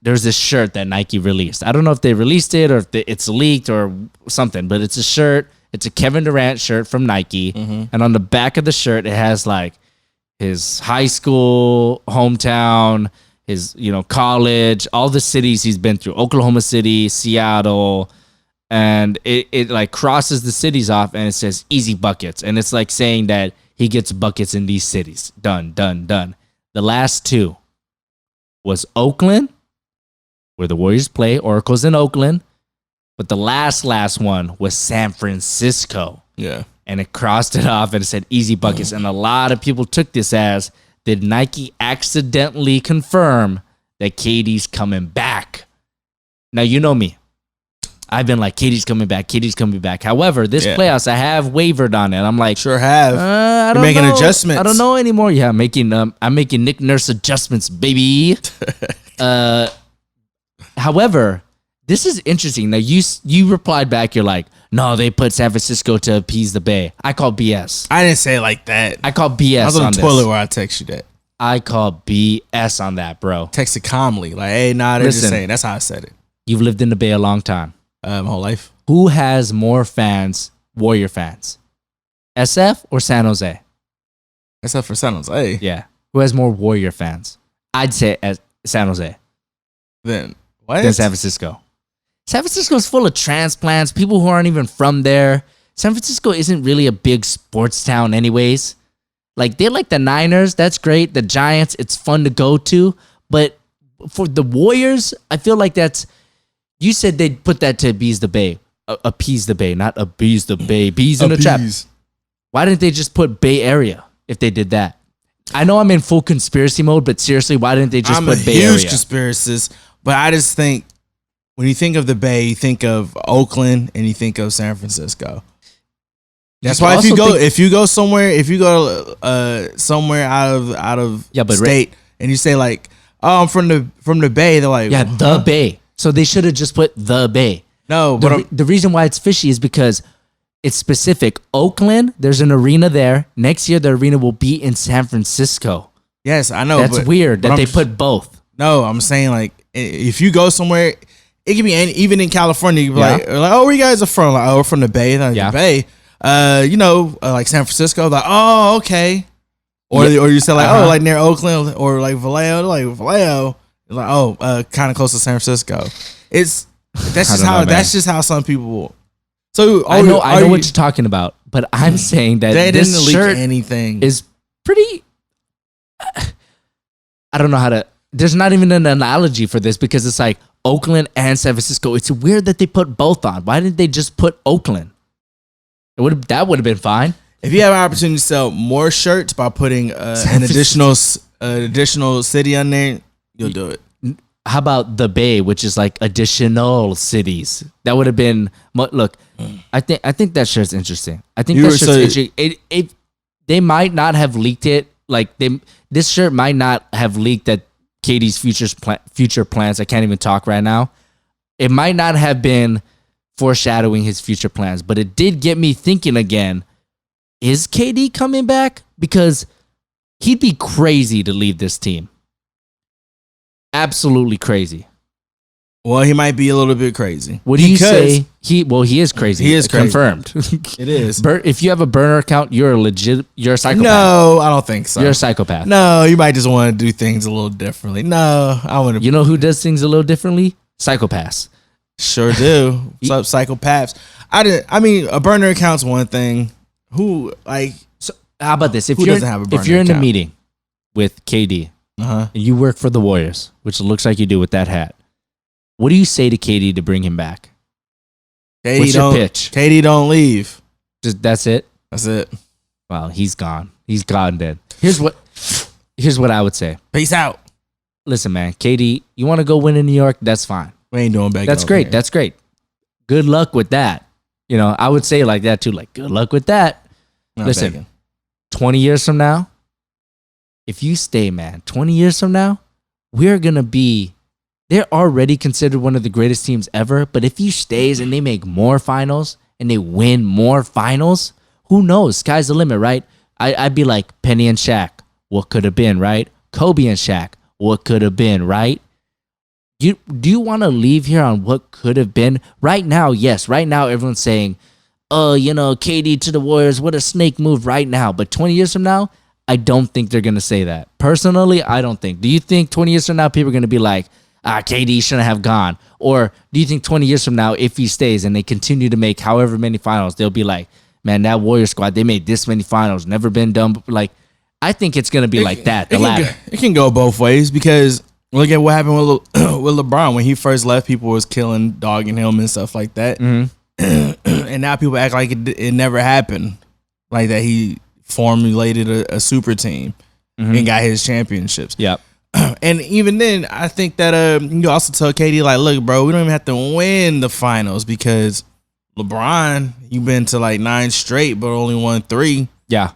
there's this shirt that Nike released. I don't know if they released it or if it's leaked or something, but it's a shirt. It's a Kevin Durant shirt from Nike. Mm-hmm. And on the back of the shirt, it has like his high school, hometown, his, college, all the cities he's been through, Oklahoma City, Seattle, and it like crosses the cities off and it says easy buckets. And it's like saying that he gets buckets in these cities. Done. The last 2 was Oakland where the Warriors play. Oracle's in Oakland. But the last one was San Francisco. Yeah. And it crossed it off and it said easy buckets. And a lot of people took this as, did Nike accidentally confirm that KD's coming back? Now, you know me. I've been like, KD's coming back. KD's coming back. However, this playoffs, I have wavered on it. I'm like, sure have. I don't You're making know. adjustments. I don't know anymore. Yeah, I'm making Nick Nurse adjustments, baby. However, this is interesting. Now, you replied back. You're like, no, they put San Francisco to appease the Bay. I call BS. I didn't say it like that. I call BS I was on the this. toilet where I text you that. I call BS on that, bro. Texted calmly. Like, hey, nah, they're just saying. That's how I said it. You've lived in the Bay a long time. My whole life. Who has more fans, Warrior fans? SF or San Jose? Except for San Jose. Yeah. Who has more Warrior fans? I'd say as San Jose. Then what? Than San Francisco. San Francisco is full of transplants, people who aren't even from there. San Francisco isn't really a big sports town anyways. Like, they like the Niners. That's great. The Giants, it's fun to go to. But for the Warriors, I feel like that's... You said they'd put that to appease the Bay. Appease the Bay, not abuse the Bay. Bees in the trap. Why didn't they just put Bay Area if they did that? I know I'm in full conspiracy mode, but seriously, why didn't they just put Bay Area? I'm a huge conspiracist, but I just think when you think of the Bay, you think of Oakland and you think of San Francisco. That's why if you go somewhere out of state and you say like, oh, I'm from the Bay, they're like, the Bay. So they should have just put the Bay. No, but the reason why it's fishy is because it's specific. Oakland, there's an arena there. Next year, the arena will be in San Francisco. Yes, I know. That's weird that they put both. No, I'm saying like if you go somewhere, it can be even in California. You be like, oh, where you guys are from? Like, oh, we're from the Bay. Like, the Bay. Like San Francisco. Like, oh, okay. Or you say like, oh, like near Oakland or like Vallejo. Like Vallejo. Like, oh, kind of close to San Francisco. That's just how some people will. So I know what you're talking about, but I'm saying that they this didn't shirt leak anything is pretty. I don't know how to. There's not even an analogy for this because it's like Oakland and San Francisco. It's weird that they put both on. Why didn't they just put Oakland? That would have been fine. If you have an opportunity to sell more shirts by putting an additional city on there, you'll do it. How about the Bay, which is like additional cities? That would have been. Look, I think that shirt's interesting. I think that shirt's interesting. They might not have leaked it. Like this shirt might not have leaked that KD's future plans. I can't even talk right now. It might not have been foreshadowing his future plans, but it did get me thinking again. Is KD coming back? Because he'd be crazy to leave this team. Absolutely crazy. Well, he might be a little bit crazy. What do you say? He is crazy. He is crazy. Confirmed. It is. If you have a burner account, you're a psychopath. No, I don't think so. You're a psychopath. No, you might just want to do things a little differently. No, I want to. You know who does things a little differently? Psychopaths. Sure do. What's up, psychopaths? I mean, a burner account's one thing. Who like? So how about this? If doesn't have a burner if you're in account? a meeting with KD, and you work for the Warriors, which looks like you do with that hat, what do you say to KD to bring him back? What's your pitch? KD don't leave. That's it. That's it. Wow, he's gone. He's gone dead. Here's what I would say. Peace out. Listen, man, KD, you want to go win in New York? That's fine. We ain't doing back. That's great. Here. That's great. Good luck with that. You know, I would say like that too. Like, good luck with that. Not Listen, begging. 20 years from now, if you stay, man, 20 years from now, we're going to be, they're already considered one of the greatest teams ever. But if he stays and they make more finals and they win more finals, who knows? Sky's the limit, right? I'd be like Penny and Shaq. What could have been, right? Kobe and Shaq. What could have been, right? Do you want to leave here on what could have been? Right now, yes. Right now, everyone's saying, oh, KD to the Warriors, what a snake move right now. But 20 years from now, I don't think they're going to say that. Personally, I don't think. Do you think 20 years from now, people are going to be like, KD shouldn't have gone? Or do you think 20 years from now, if he stays and they continue to make however many finals, they'll be like, man, that Warrior squad, they made this many finals, never been done. Like, I think it's going to be like that, the latter. It can go both ways because Look at what happened with with LeBron when he first left. People was killing, dogging him and stuff like that. And now people act like it never happened, like that he formulated a super team and got his championships. Yep. And even then, I think that you also tell KD, like, look, bro, we don't even have to win the finals because LeBron, you've been to like 9 straight, but only won 3. Yeah.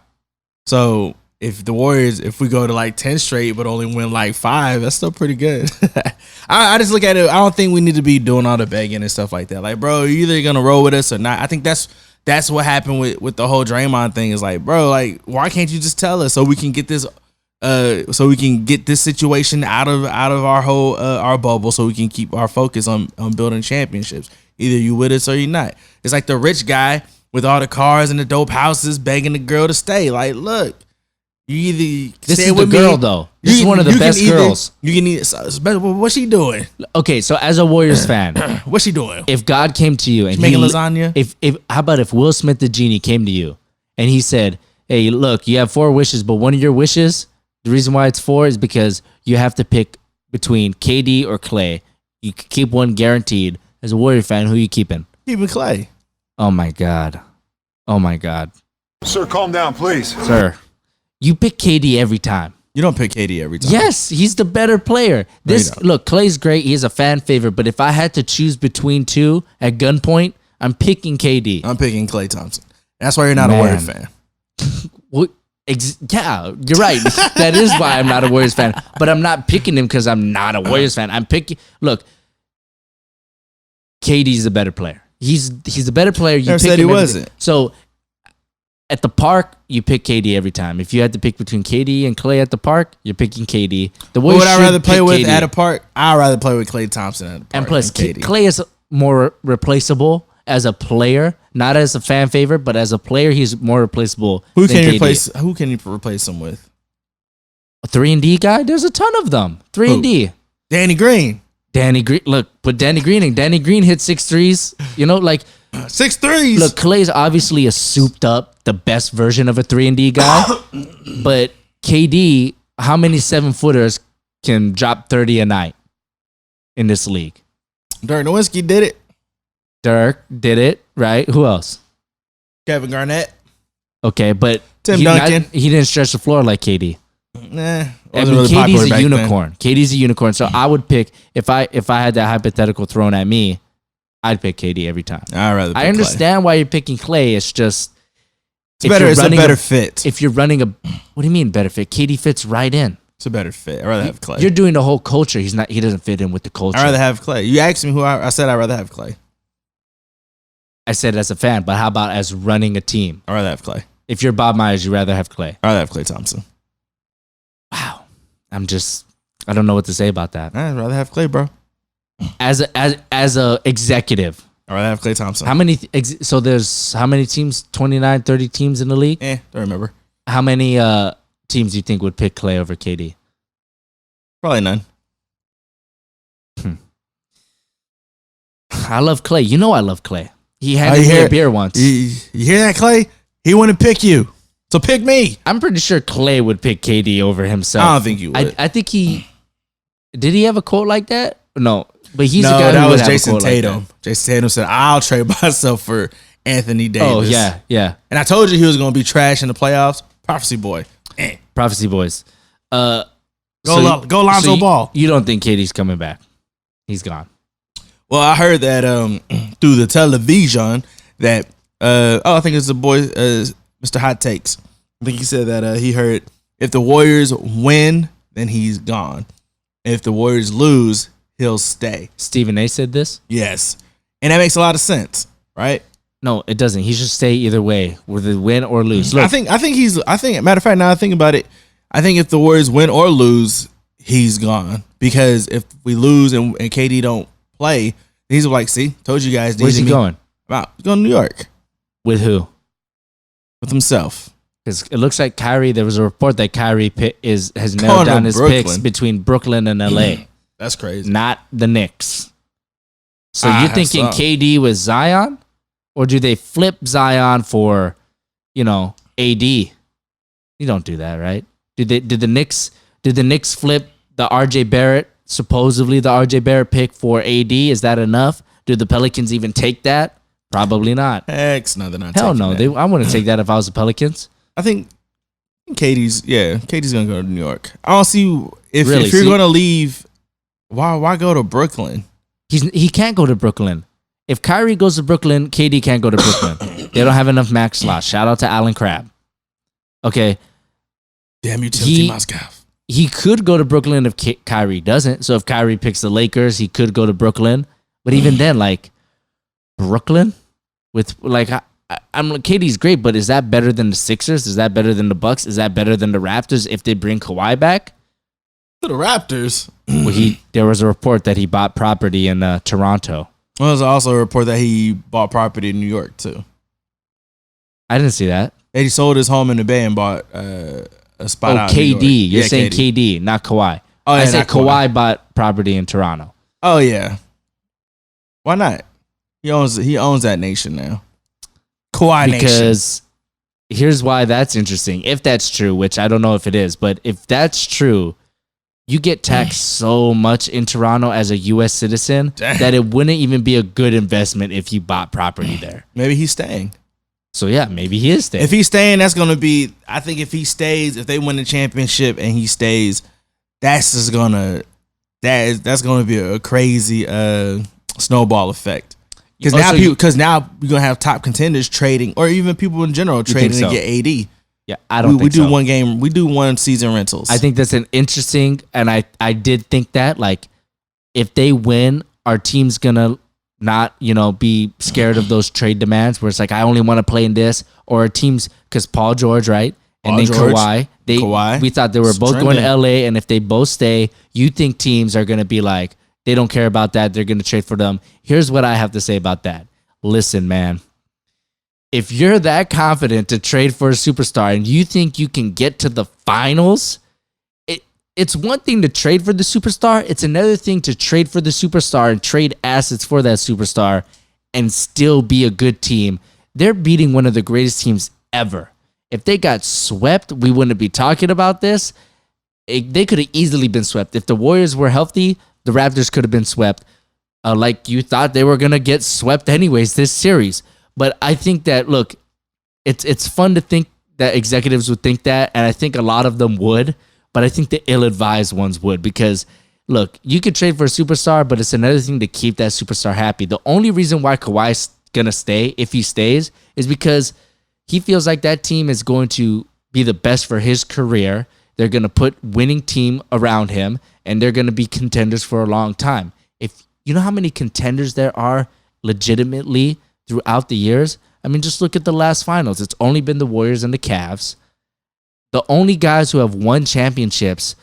So if the Warriors, if we go to like 10 straight, but only win like 5, that's still pretty good. I just look at it. I don't think we need to be doing all the begging and stuff like that. Like, bro, you're either going to roll with us or not. I think that's what happened with the whole Draymond thing is like, bro, like, why can't you just tell us so we can get this situation out of our whole our bubble so we can keep our focus on building championships. Either you with us or you not. It's like the rich guy with all the cars and the dope houses begging the girl to stay. Like, look, you either this stay is with the girl me, though. This is one of the best girls. You can either, what's she doing? Okay, so as a Warriors fan, What's she doing? if God came to you and She making lasagna? if how about if Will Smith the genie came to you and he said, "Hey, look, you have 4 wishes, but one of your wishes, the reason why it's 4 is because you have to pick between KD or Klay. You can keep one guaranteed." As a Warrior fan, who you keeping? Keeping Klay. Oh my God. Oh my God. Sir, calm down, please. Sir, you pick KD every time. You don't pick KD every time. Yes, he's the better player. Look, Klay's great. He's a fan favorite, but if I had to choose between 2 at gunpoint, I'm picking KD. I'm picking Klay Thompson. That's why you're not a Warriors fan. What? Yeah, you're right. That is why I'm not a Warriors fan. But I'm not picking him because I'm not a Warriors fan. I'm picking. Look, KD's a better player. He's a better player. You Never pick said he him wasn't. So at the park, you pick KD every time. If you had to pick between KD and Klay at the park, you're picking KD. The What would I rather play with KD. at a park? I'd rather play with Klay Thompson at a park. And plus, than KD. Klay is more replaceable as a player, not as a fan favorite, but as a player, he's more replaceable. Who than can you KD. replace? Who can you replace him with? A 3-and-D guy? There's a ton of them. 3-and-D. Danny Green. Danny Green. Look, put Danny Green in. Danny Green hit 6 threes. You know, like 6 threes. Look, Klay's obviously a souped up, the best version of a 3-and-D guy. But KD, how many 7-footers can drop 30 a night in this league? Dirk Nowitzki did it. Dirk did it, right? Who else? Kevin Garnett. Okay, but Tim Duncan. he didn't stretch the floor like KD. Nah, I mean, KD's a unicorn. KD's a unicorn. So I would pick if I had that hypothetical thrown at me, I'd pick KD every time. I'd rather. I understand why you're picking Klay. It's just It's better. It's a better fit. If you're running a, what do you mean better fit? KD fits right in. It's a better fit. I'd rather have Klay. You're doing the whole culture. He doesn't fit in with the culture. I'd rather have Klay. You asked me who I said I'd rather have Klay. I said as a fan, but how about as running a team? I'd rather have Klay. If you're Bob Myers, you'd rather have Klay. I'd rather have Klay Thompson. Wow. I don't know what to say about that. I'd rather have Klay, bro. As a executive, I'd rather have Klay Thompson. how many? So there's how many teams? 29, 30 teams in the league. Don't remember. How many teams do you think would pick Klay over KD? Probably none. I love Klay. You know I love Klay. He handed me a beer once. You hear that, Klay? He wouldn't pick you. So pick me. I'm pretty sure Klay would pick KD over himself. I don't think you would. I think he... Did he have a quote like that? No. But he's the guy that who would was have a Jason quote Tatum. like that. Jason Tatum said, I'll trade myself for Anthony Davis. Oh, yeah. And I told you he was going to be trash in the playoffs. Prophecy boy. Prophecy boys. Go Lonzo Ball. You don't think KD's coming back? He's gone. Well, I heard that through the television that I think it's the boy Mr. Hot Takes. I think he said that he heard if the Warriors win, then he's gone. If the Warriors lose, he'll stay. Stephen A said this? Yes. And that makes a lot of sense, right? No, it doesn't. He should stay either way, whether win or lose. Look, I think matter of fact, now I think about it, I think if the Warriors win or lose, he's gone. Because if we lose and KD don't play, he's like, see, told you guys. Where's he going? He's going to New York. With who? With himself. Because it looks like Kyrie, there was a report that Kyrie has narrowed down his picks between Brooklyn and LA. That's crazy. Not the Knicks. So you're thinking KD with Zion? Or do they flip Zion for, AD? You don't do that, right? Did the Knicks flip the RJ Barrett supposedly the RJ Barrett pick for AD. Is that enough? Do the Pelicans even take that? Probably not. Heck, no, they're not. Hell no. That. I wouldn't take that if I was the Pelicans. I think Katie's gonna go to New York. I don't see if Really? you're gonna leave. Why go to Brooklyn? He can't go to Brooklyn. If Kyrie goes to Brooklyn, KD can't go to Brooklyn. They don't have enough max slots. Shout out to Alan Crabb. Okay. Damn you, Timothy Moscow. He could go to Brooklyn if Kyrie doesn't. So if Kyrie picks the Lakers, he could go to Brooklyn. But even then, like, Brooklyn with like I'm KD's great, but is that better than the Sixers? Is that better than the Bucks? Is that better than the Raptors if they bring Kawhi back? To the Raptors. Well, there was a report that he bought property in Toronto. Well, there's also a report that he bought property in New York too. I didn't see that. And he sold his home in the Bay and bought a spot out in New York. KD. You're saying KD, not Kawhi. Oh, yeah, I said Kawhi bought property in Toronto. Oh yeah. Why not? He owns that nation now. Kawhi nation. Because here's why that's interesting. If that's true, which I don't know if it is, but if that's true, you get taxed so much in Toronto as a U.S. citizen that it wouldn't even be a good investment if you bought property there. Maybe he's staying. So yeah, maybe he is staying. If he's staying, that's gonna be. I think if he stays, if they win the championship and he stays, that's gonna be a crazy snowball effect. Because now we're gonna have top contenders trading, or even people in general trading to get AD. Yeah, I don't. We do one game. We do one season rentals. I think that's an interesting, and I did think that, like, if they win, our team's gonna not be scared of those trade demands where it's like I only want to play in this, or our teams because Paul George, right, and then Kawhi. We thought they were both going to LA, and if they both stay, you think teams are gonna be like they don't care about that. They're gonna trade for them. Here's what I have to say about that. Listen, man. If you're that confident to trade for a superstar and you think you can get to the finals, it's one thing to trade for the superstar. It's another thing to trade for the superstar and trade assets for that superstar and still be a good team. They're beating one of the greatest teams ever. If they got swept, we wouldn't be talking about this. They could have easily been swept. If the Warriors were healthy, the Raptors could have been swept. Like you thought they were going to get swept anyways this series. But I think that, look, it's fun to think that executives would think that, and I think a lot of them would, but I think the ill-advised ones would because, look, you could trade for a superstar, but it's another thing to keep that superstar happy. The only reason why Kawhi's going to stay, if he stays, is because he feels like that team is going to be the best for his career. They're going to put winning team around him, and they're going to be contenders for a long time. If you know how many contenders there are legitimately throughout the years, I mean, just look at the last finals. It's only been the Warriors and the Cavs. The only guys who have won championships,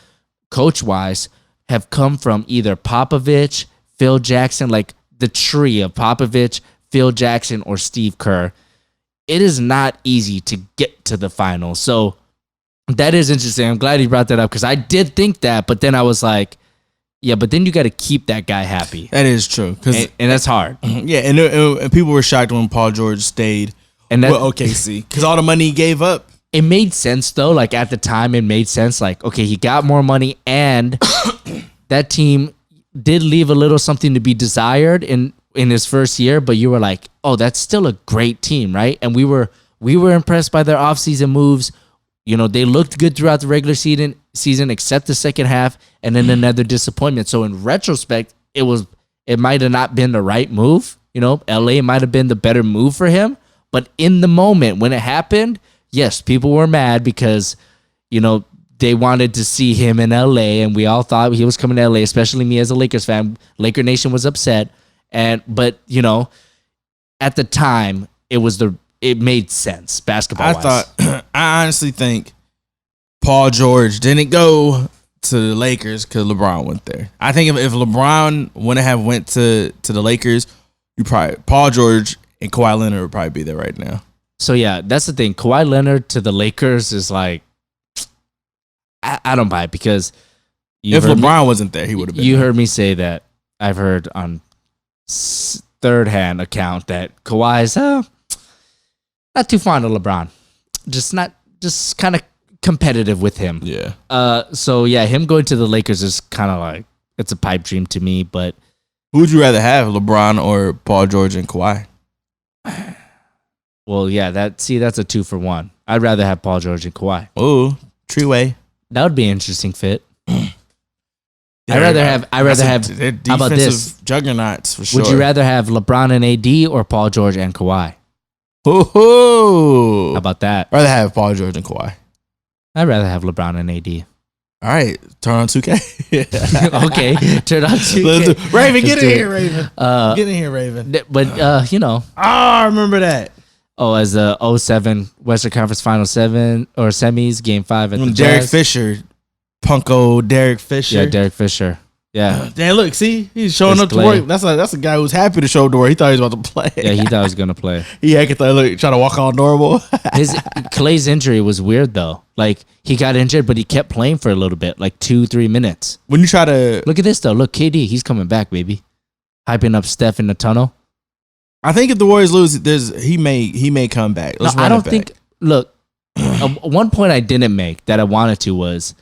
coach-wise, have come from either Popovich, Phil Jackson, like the tree of Popovich, Phil Jackson, or Steve Kerr. It is not easy to get to the finals. So that is interesting. I'm glad he brought that up because I did think that, but then I was like, yeah, but then you got to keep that guy happy. That is true, and that's hard. Yeah, and people were shocked when Paul George stayed with OKC because all the money he gave up. It made sense though. Like at the time, it made sense. Like, okay, he got more money, and that team did leave a little something to be desired in his first year. But you were like, oh, that's still a great team, right? And we were impressed by their offseason moves. They looked good throughout the regular season except the second half, and then another disappointment. So in retrospect, it might have not been the right move. LA might have been the better move for him. But in the moment when it happened, yes, people were mad because, they wanted to see him in LA, and we all thought he was coming to LA, especially me as a Lakers fan. Laker Nation was upset. But at the time, it made sense basketball-wise. I honestly think Paul George didn't go to the Lakers because LeBron went there. I think if LeBron wouldn't have went to the Lakers, Paul George and Kawhi Leonard would probably be there right now. So yeah, that's the thing. Kawhi Leonard to the Lakers is like, I don't buy it because if LeBron wasn't there, he would have been. You heard me say that. I've heard on third-hand account that Kawhi's not too fond of LeBron. Just kind of competitive with him. Yeah. So yeah, him going to the Lakers is kind of like, it's a pipe dream to me. But who would you rather have, LeBron or Paul George and Kawhi? well, yeah, that's a 2-for-1. I'd rather have Paul George and Kawhi. Oh, Treeway. That would be an interesting fit. I'd rather have. How about this? Juggernauts for sure. Would you rather have LeBron and AD or Paul George and Kawhi? How about that? Rather have Paul George and Kawhi. I'd rather have LeBron and AD. All right, turn on 2K. Okay, turn on 2K. Raven, get in here, Raven. Get in here, Raven. But you know. I remember that. Oh, as the 07 Western Conference Final 7 or semis, Game 5 at the Derek Jazz. Fisher, Punko Derek Fisher. Yeah, Derek Fisher. Yeah. Damn, look, see, he's showing up to work. That's a guy who's happy to show up to work. He thought he was about to play. Yeah, he thought he was gonna play. He acted like trying to walk all normal. Klay's injury was weird though. Like he got injured, but he kept playing for a little bit, like 2-3 minutes. When you try to look at this though, look, KD, he's coming back, baby. Hyping up Steph in the tunnel. I think if the Warriors lose, he may come back. No, I don't think. Look, one point I didn't make that I wanted to was,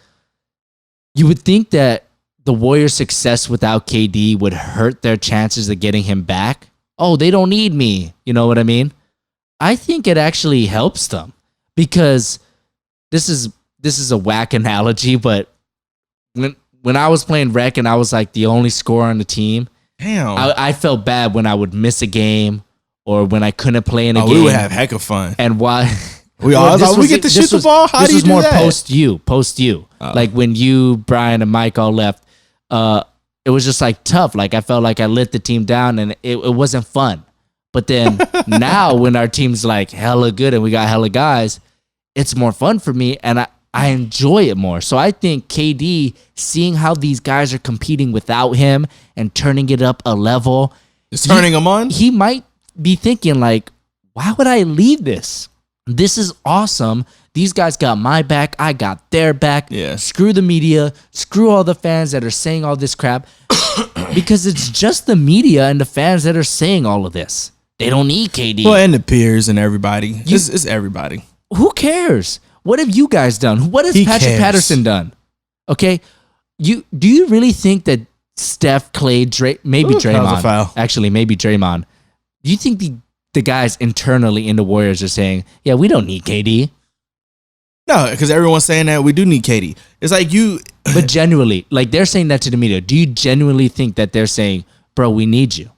you would think that the Warriors' success without KD would hurt their chances of getting him back. Oh, they don't need me. You know what I mean? I think it actually helps them because this is a whack analogy, but when I was playing rec and I was like the only scorer on the team, damn, I felt bad when I would miss a game or when I couldn't play in a game. We would have heck of fun. And why? We get to shoot the ball. How do you do that? This was more post you. Like when you, Brian, and Mike all left. It was just like tough. Like I felt like I let the team down and it wasn't fun. But then now when our team's like hella good and we got hella guys, it's more fun for me and I enjoy it more. So I think KD, seeing how these guys are competing without him and turning it up a level. Just turning them on? He might be thinking like, why would I leave this? This is awesome. These guys got my back. I got their back. Yeah. Screw the media. Screw all the fans that are saying all this crap. Because it's just the media and the fans that are saying all of this. They don't need KD. Well, and the peers and everybody. It's everybody. Who cares? What have you guys done? What has Patrick Patterson done? Okay. Do you really think that Steph, Klay, maybe Draymond. That was a foul. Actually, maybe Draymond. Do you think the guys internally in the Warriors are saying, yeah, we don't need KD? No, because everyone's saying that we do need KD. It's like you... But genuinely, like they're saying that to the media. Do you genuinely think that they're saying, bro, we need you?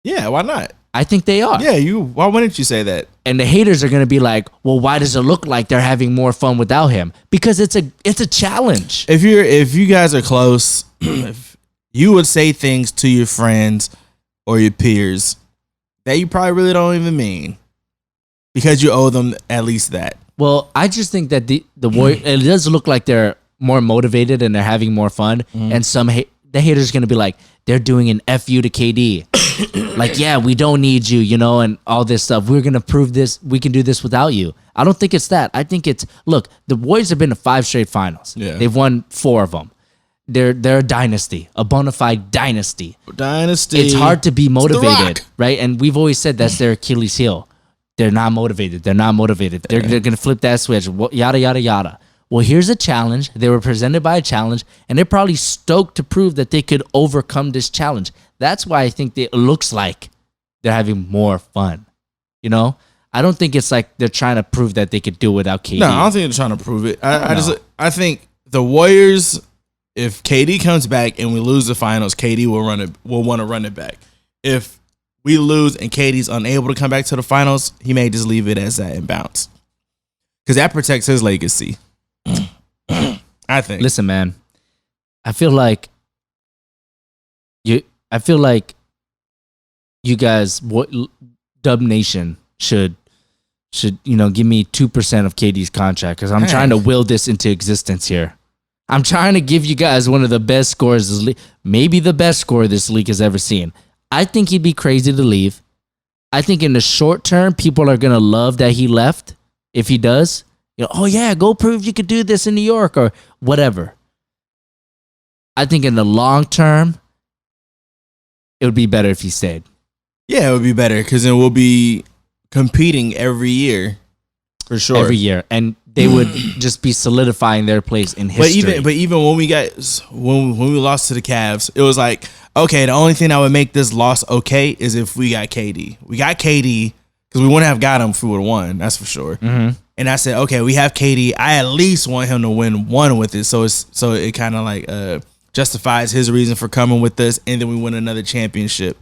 Yeah, why not? I think they are. Yeah, why wouldn't you say that? And the haters are going to be like, well, why does it look like they're having more fun without him? Because it's a challenge. If you guys are close, if you would say things to your friends or your peers that you probably really don't even mean because you owe them at least that. Well, I just think that the Warriors, it does look like they're more motivated and they're having more fun. And the haters are going to be like, they're doing an FU to KD. Like, yeah, we don't need you, you know, and all this stuff. We're going to prove this. We can do this without you. I don't think it's that. I think it's, look, the Warriors have been to 5 straight finals. Yeah. They've won 4 of them. They're a dynasty, a bona fide dynasty. It's hard to be motivated, right? And we've always said that's their Achilles heel. They're not motivated. They're going to flip that switch, yada, yada, yada. Well, here's a challenge. They were presented by a challenge, and they're probably stoked to prove that they could overcome this challenge. That's why I think it looks like they're having more fun. You know? I don't think it's like they're trying to prove that they could do it without KD. No, I don't think they're trying to prove it. I think the Warriors, if KD comes back and we lose the finals, KD will want to run it back. If we lose and KD's unable to come back to the finals, he may just leave it as that and bounce. Because that protects his legacy. I think. Listen, man. I feel like you guys, Dub Nation should give me 2% of KD's contract because I'm trying to will this into existence here. I'm trying to give you guys one of the best scorers this league, maybe the best scorer this league has ever seen. I think he'd be crazy to leave. I think in the short term, people are gonna love that he left if he does. Oh yeah, go prove you could do this in New York or whatever. I think in the long term, it would be better if he stayed. Yeah, it would be better because then we'll be competing every year. For sure. Every year. And they would just be solidifying their place in history. But even when we lost to the Cavs, it was like, okay, the only thing that would make this loss okay is if we got KD. We got KD because we wouldn't have got him if we would have won. That's for sure. Mm-hmm. And I said, okay, we have KD. I at least want him to win one with it, so it kind of like justifies his reason for coming with us, and then we win another championship.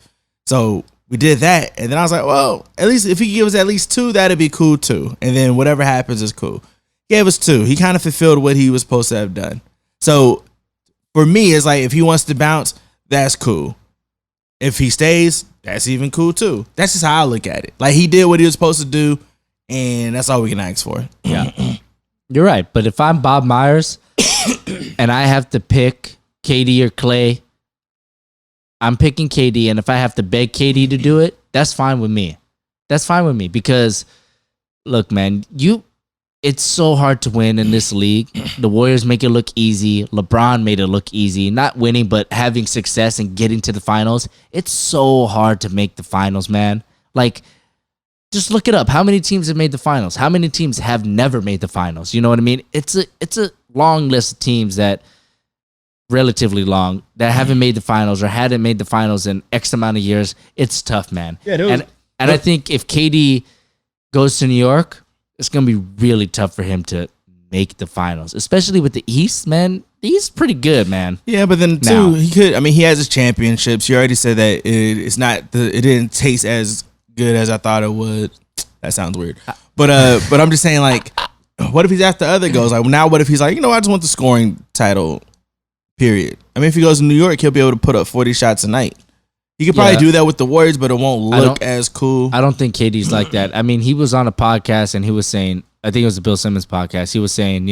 So we did that, and then I was like, well, at least if he could give us at least 2, that'd be cool too. And then whatever happens is cool. He gave us 2. He kind of fulfilled what he was supposed to have done. So for me, it's like if he wants to bounce, that's cool. If he stays, that's even cool too. That's just how I look at it. Like he did what he was supposed to do, and that's all we can ask for. Yeah, you're right. But if I'm Bob Myers and I have to pick KD or Klay, I'm picking KD, and if I have to beg KD to do it, that's fine with me. That's fine with me because, look, man, it's so hard to win in this league. The Warriors make it look easy. LeBron made it look easy. Not winning, but having success and getting to the finals. It's so hard to make the finals, man. Like, just look it up. How many teams have made the finals? How many teams have never made the finals? You know what I mean? It's a long list of teams that... relatively long that haven't made the finals or hadn't made the finals in X amount of years. It's tough, man. Yeah, and I think if KD goes to New York, it's gonna be really tough for him to make the finals, especially with the East, man. The East is pretty good, man. Yeah, but then too, he could. I mean, he has his championships. You already said that it didn't taste as good as I thought it would. That sounds weird, but I'm just saying, like, what if he's after other goals? Like now, what if he's like, I just want the scoring title. Period. I mean, if he goes to New York, he'll be able to put up 40 shots a night. He could probably do that with the Warriors, but it won't look as cool. I don't think KD's like that. I mean, he was on a podcast and he was saying, I think it was the Bill Simmons podcast. He was saying,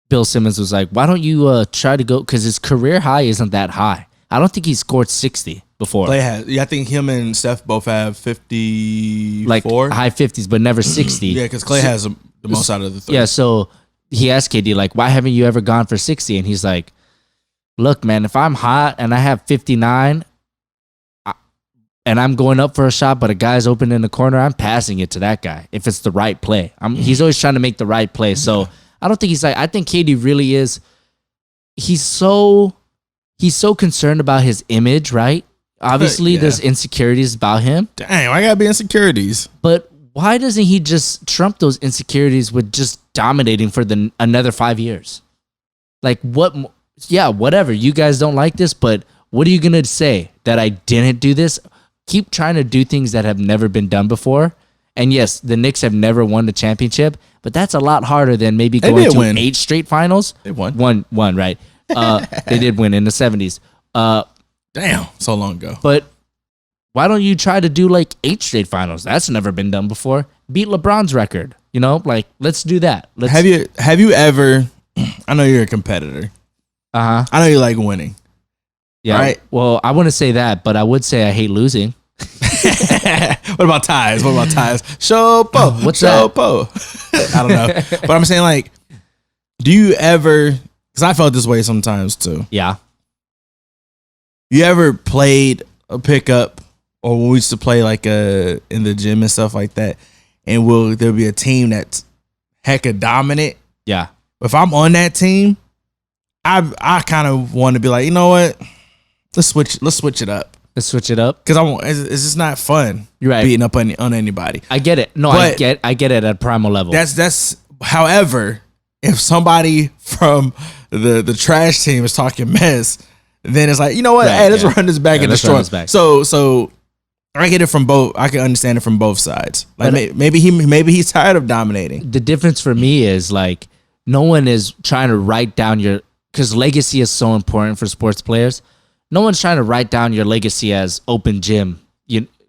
Bill Simmons was like, why don't you try to go? Because his career high isn't that high. I don't think he scored 60 before. Klay has. Yeah, I think him and Steph both have 54. Like high 50s, but never 60. Yeah, because Klay has the most out of the three. Yeah, so he asked KD, like, why haven't you ever gone for 60? And he's like, look, man, if I'm hot and I have 59 and I'm going up for a shot, but a guy's open in the corner, I'm passing it to that guy if it's the right play. He's always trying to make the right play. So I don't think he's like, I think KD really is, he's so concerned about his image, right? Obviously, there's insecurities about him. Dang, why gotta be insecurities? But why doesn't he just trump those insecurities with just dominating for another 5 years? Like, what? Yeah, whatever. You guys don't like this, but what are you going to say? That I didn't do this? Keep trying to do things that have never been done before. And yes, the Knicks have never won the championship, but that's a lot harder than maybe going to 8 straight finals. They won. One, right. They did win in the 70s. Damn, so long ago. But why don't you try to do like 8 straight finals? That's never been done before. Beat LeBron's record. Like, let's do that. Have you ever, I know you're a competitor. Uh-huh. I know you like winning. Yeah. Right? Well, I wouldn't say that, but I would say I hate losing. What about ties? Shopo. What's Shopo. I don't know. But I'm saying, like, do you ever, because I felt this way sometimes too. Yeah. You ever played a pickup or when we used to play like in the gym and stuff like that, and there'll be a team that's hecka dominant? Yeah. If I'm on that team, I kind of want to be like, you know what? Let's switch it up. Let's switch it up because it's just not fun. You're right. Beating up on anybody. I get it. No, but I get it at primal level. That's. However, if somebody from the trash team is talking mess, then it's like, you know what? Right, hey, let's run this back and destroy it. So I get it from both. I can understand it from both sides. Like maybe he's tired of dominating. The difference for me is like no one is trying to write down because legacy is so important for sports players. No one's trying to write down your legacy as open gym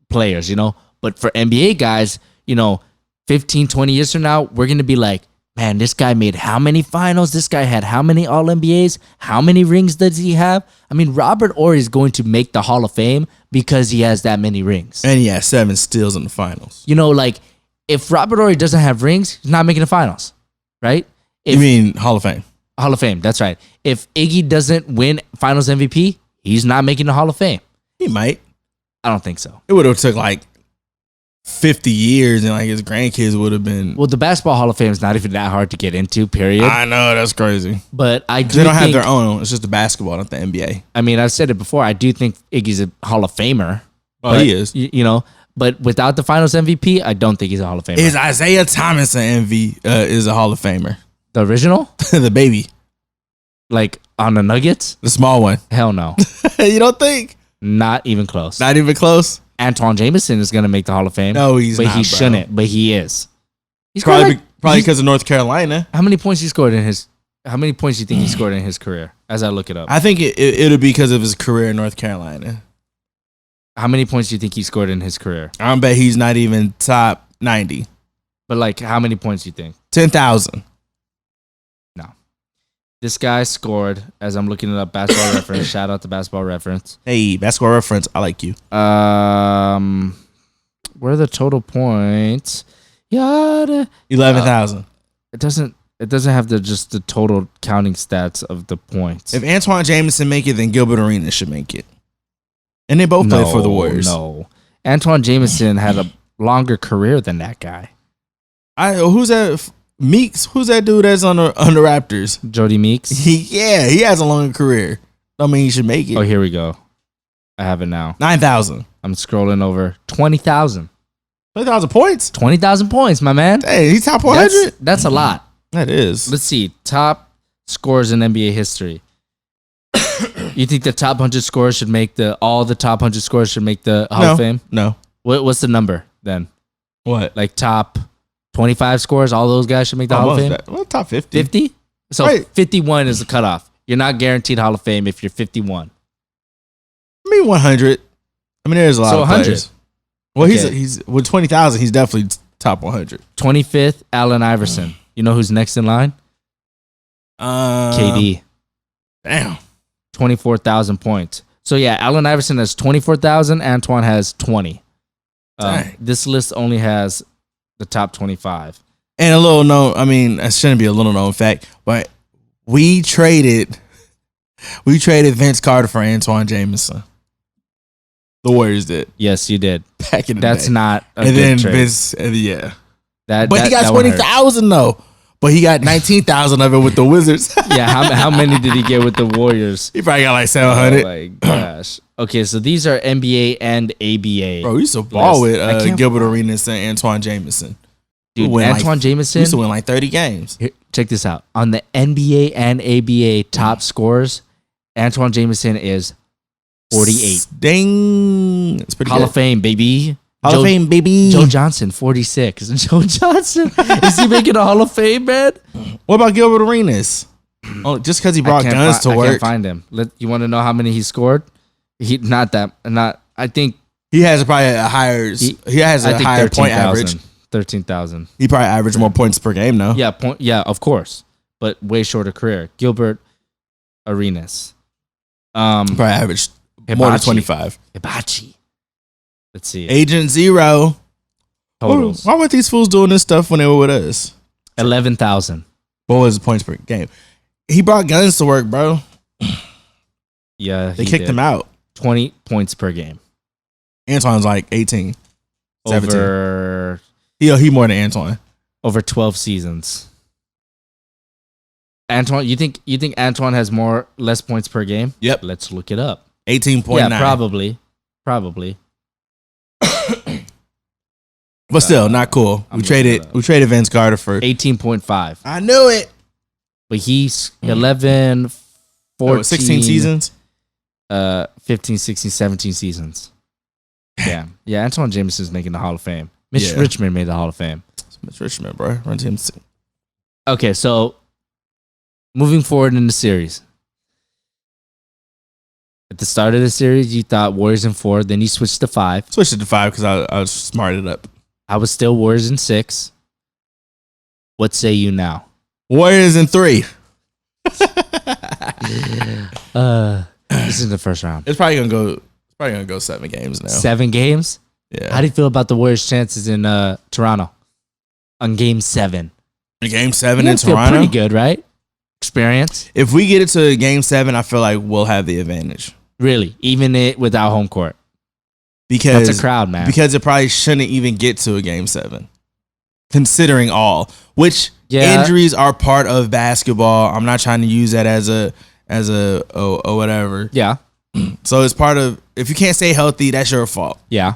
players, But for NBA guys, 15, 20 years from now, we're going to be like, man, this guy made how many finals? This guy had how many All-NBAs? How many rings does he have? I mean, Robert Horry is going to make the Hall of Fame because he has that many rings. And he has 7 steals in the finals. Like, if Robert Horry doesn't have rings, he's not making the finals, right? You mean Hall of Fame? Hall of Fame, that's right. If Iggy doesn't win Finals MVP, he's not making the Hall of Fame. He might. I don't think so. It would have took like 50 years and like his grandkids would have been. Well, the Basketball Hall of Fame is not even that hard to get into, period. I know, that's crazy. But I do They don't have think, their own. It's just the basketball, not the NBA. I mean, I've said it before. I do think Iggy's a Hall of Famer. Oh, he is. You know, but without the Finals MVP, I don't think he's a Hall of Famer. Is Isaiah Thomas an MV? Is a Hall of Famer? The original? The baby, Like on the Nuggets? the small one. Hell no. You don't think? Not even close. Not even close. Antoine Jameson is going to make the Hall of Fame. No, he's but not. he bro. shouldn't. But he is. He's scored Probably because of North Carolina. How many points he scored in his? How many points do you think he scored in his career? As I look it up, I think it'll be because of his career in North Carolina. how many points do you think he scored in his career? I bet he's not even top 90. But like, how many points do you think? 10,000. This guy scored, as I'm looking it up, Basketball Reference. Shout out to Basketball Reference. Hey, basketball reference. I like you. Where are the total points? Yada. 11,000. It doesn't have the total counting stats of the points. If Antoine Jameson make it, then Gilbert Arenas should make it. And they both played for the Warriors. No. Antoine Jameson had a longer career than that guy. Who's that? Meeks? Who's that dude that's on the Raptors? Jody Meeks. He has a longer career. I mean, he should make it. Oh, here we go. I have it now. 9,000. I'm scrolling over. 20,000. 20,000 points? 20,000 points, my man. Hey, he's top 100? That's a lot. That is. Let's see. Top scores in NBA history. You think the top 100 scores should make all the top 100 scores should make the Hall of Fame? No. What's the number then? What? Like top 25 scores, all those guys should make the Hall of Fame? Well, top 50. 50? So Right. 51 is the cutoff. You're not guaranteed Hall of Fame if you're 51. I mean, 100. I mean, there's a lot So of 100. players. Well, Okay. he's with 20,000, he's definitely top 100. 25th, Allen Iverson. You know who's next in line? KD. Damn. 24,000 points. So yeah, Allen Iverson has 24,000. Antoine has 20. Dang. This list only has the top 25. And a little known, I mean, it shouldn't be a little known fact, but we traded Vince Carter for Antoine Jameson. The Warriors did Yes, you did. back in the That's day. not a And good then trade. Vince, yeah. That, But he got that one hurt. 20,000 though. But he got 19,000 of it with the Wizards. Yeah, how many did he get with the Warriors? He probably got like Oh 700. my gosh. Okay, so these are NBA and ABA. Bro, we used to ball List. with I can't- Gilbert Arenas and Antoine Jameson. Dude, we win Antoine we Jameson. used to win like 30 games. Here, check this out. On the NBA and ABA top scores, Antoine Jameson is 48. Dang. It's pretty Hall good. of Fame, baby. Hall of Fame, baby. Joe Johnson, 46. Joe Johnson. Is he making a Hall of Fame, man? What about Gilbert Arenas? Oh, just because he brought guns to I work. can't find him. You want to know how many he scored? I think He has probably a higher. He has a higher point average. 13,000. He probably averaged more points per game, though. Yeah, of course. But way shorter career. Gilbert Arenas. Probably averaged more than Hibachi. 25. Hibachi. Let's see. Agent Zero. Totals. Why were these fools doing this stuff when they were with us? 11,000. What was the points per game? He brought guns to work, bro. Yeah, They kicked him out. 20 points per game. Antoine's like 18. 17. He more than Antoine. Over 12 seasons. Antoine, you think Antoine has less points per game? Yep. Let's look it up. 18.9. Yeah, probably. But still, not cool. I'm We looking it up. traded Vince Carter for 18.5. I knew it. But he's 11, 14, 16 seasons. 15, 16, 17 seasons. Damn. Yeah, Antoine Jameson's making the Hall of Fame. Mitch Yeah. Richmond made the Hall of Fame. Mitch Richmond, bro. Run team. Okay, so moving forward in the series. At the start of the series, you thought Warriors in 4, then you switched to 5. Switched it to 5 because I was smarted up. I was still Warriors in 6. What say you now? Warriors in 3. This is the first round. It's probably gonna go 7 games now. 7 games? Yeah. How do you feel about the Warriors' chances in Toronto on game 7? Game 7 You in guys feel Toronto. pretty good, right? Experience? If we get it to game 7, I feel like we'll have the advantage Really? Even it without home court? because That's a crowd, man. Because it probably shouldn't even get to a game 7, considering all. Which injuries are part of basketball. I'm not trying to use that as a whatever. Yeah. So it's part of, if you can't stay healthy, that's your fault. Yeah.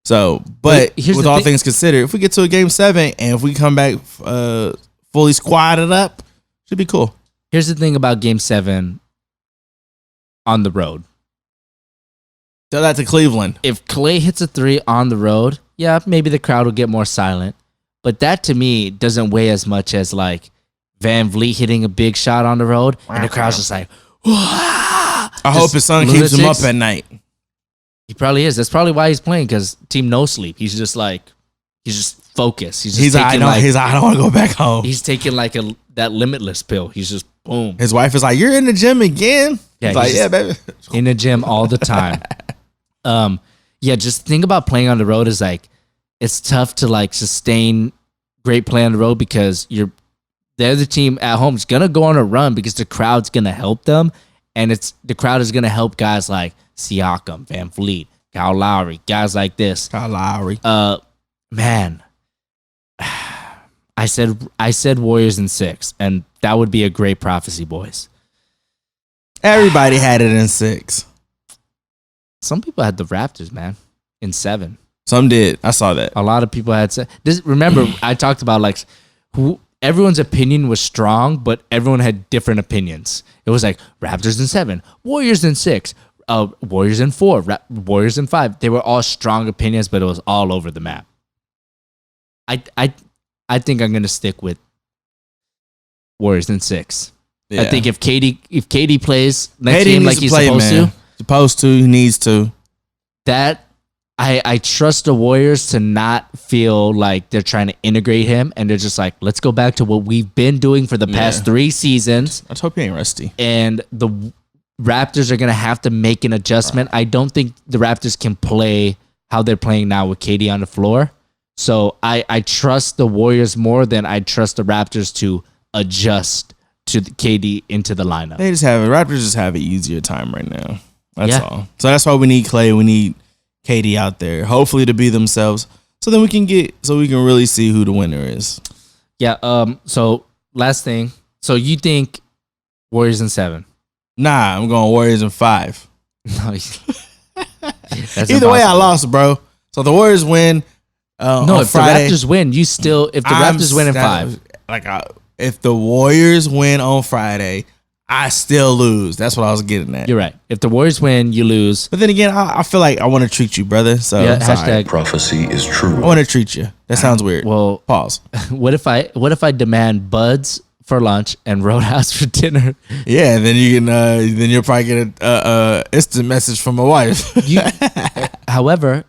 So, but with all things considered, if we get to a game 7 and if we come back fully squatted up, should be cool. Here's the thing about game 7 on the road. Tell that to Cleveland. If Klay hits a 3 on the road, yeah, maybe the crowd will get more silent. But that to me doesn't weigh as much as like Van Vliet hitting a big shot on the road and the crowd's just like, wah! I hope his son keeps him up at night. He probably is. That's probably why he's playing, because team no sleep. He's just focused. He's like, I don't want to go back home. He's taking like that limitless pill. He's just boom. His wife is like, "You're in the gym again?" Yeah, he's like, "Yeah, baby." In the gym all the time. Yeah, just think about playing on the road is like, it's tough to like sustain great play on the road because the other team at home is gonna go on a run because the crowd's gonna help them, and the crowd is gonna help guys like Siakam, Van Vliet, Kyle Lowry, guys like this. Kyle Lowry. Man, I said Warriors in 6, and that would be a great prophecy, boys. Everybody had it in 6. Some people had the Raptors, man, in 7. Some did. I saw that. A lot of people had said this. Remember, I talked about like everyone's opinion was strong, but everyone had different opinions. It was like Raptors in 7, Warriors in 6, Warriors in 4, Warriors in 5. They were all strong opinions, but it was all over the map. I think I'm gonna stick with Warriors in 6. Yeah. I think if KD plays next game like he's supposed to, he needs to. That I trust the Warriors to not feel like they're trying to integrate him, and they're just like, let's go back to what we've been doing for the past 3 seasons. Let's hope he ain't rusty. And the Raptors are gonna have to make an adjustment. I don't think the Raptors can play how they're playing now with KD on the floor. So I trust the Warriors more than I trust the Raptors to adjust to the KD into the lineup. Raptors just have an easier time right now. That's all. So that's why we need Klay. We need KD out there, hopefully to be themselves. So then we can really see who the winner is. Yeah. So last thing. So you think Warriors in 7? Nah, I'm going Warriors in 5. No. Either way, I lost, bro. So the Warriors win. No, if Friday, the Raptors win, if the Raptors win in 5. If the Warriors win on Friday, I still lose. That's what I was getting at. You're right. If the Warriors win, you lose. But then again, I feel like I want to treat you, brother. So yeah, hashtag prophecy is true. I want to treat you. That sounds weird. Well, pause. What if I demand Buds for lunch and Roadhouse for dinner? Yeah, and then you can then you'll probably get a instant message from my wife. However,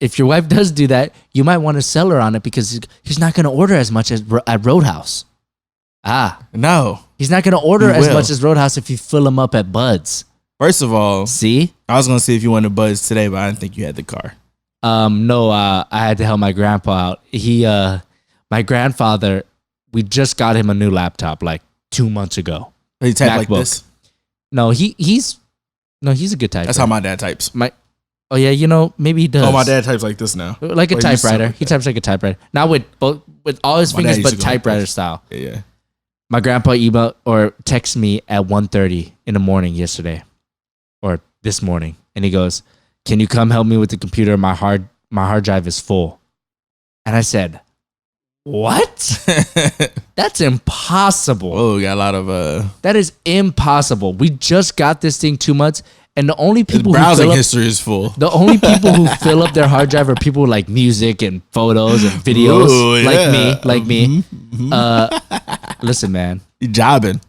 if your wife does do that, you might want to sell her on it because he's not going to order as much as at Roadhouse. No. He's not going to order as much as Roadhouse if you fill him up at Bud's. First of all, see? I was going to see if you wanted Bud's today, but I didn't think you had the car. No, I had to help my grandpa out. My grandfather, we just got him a new laptop like 2 months ago. He type like this? No, he's a good typer. That's how my dad types. Oh yeah, maybe he does. Oh, my dad types like this now, like a typewriter. He types like a typewriter. Not with all his fingers, but typewriter style. Yeah. My grandpa emailed or texted me at 1:30 in the morning yesterday, or this morning, and he goes, "Can you come help me with the computer? My hard drive is full." And I said, "What? That's impossible." Oh, we got a lot of That is impossible. We just got this thing 2 months. And the only people browsing history is full. The only people who fill up their hard drive are people who like music and photos and videos. Ooh, yeah. Like me. Listen, man. You jobbing.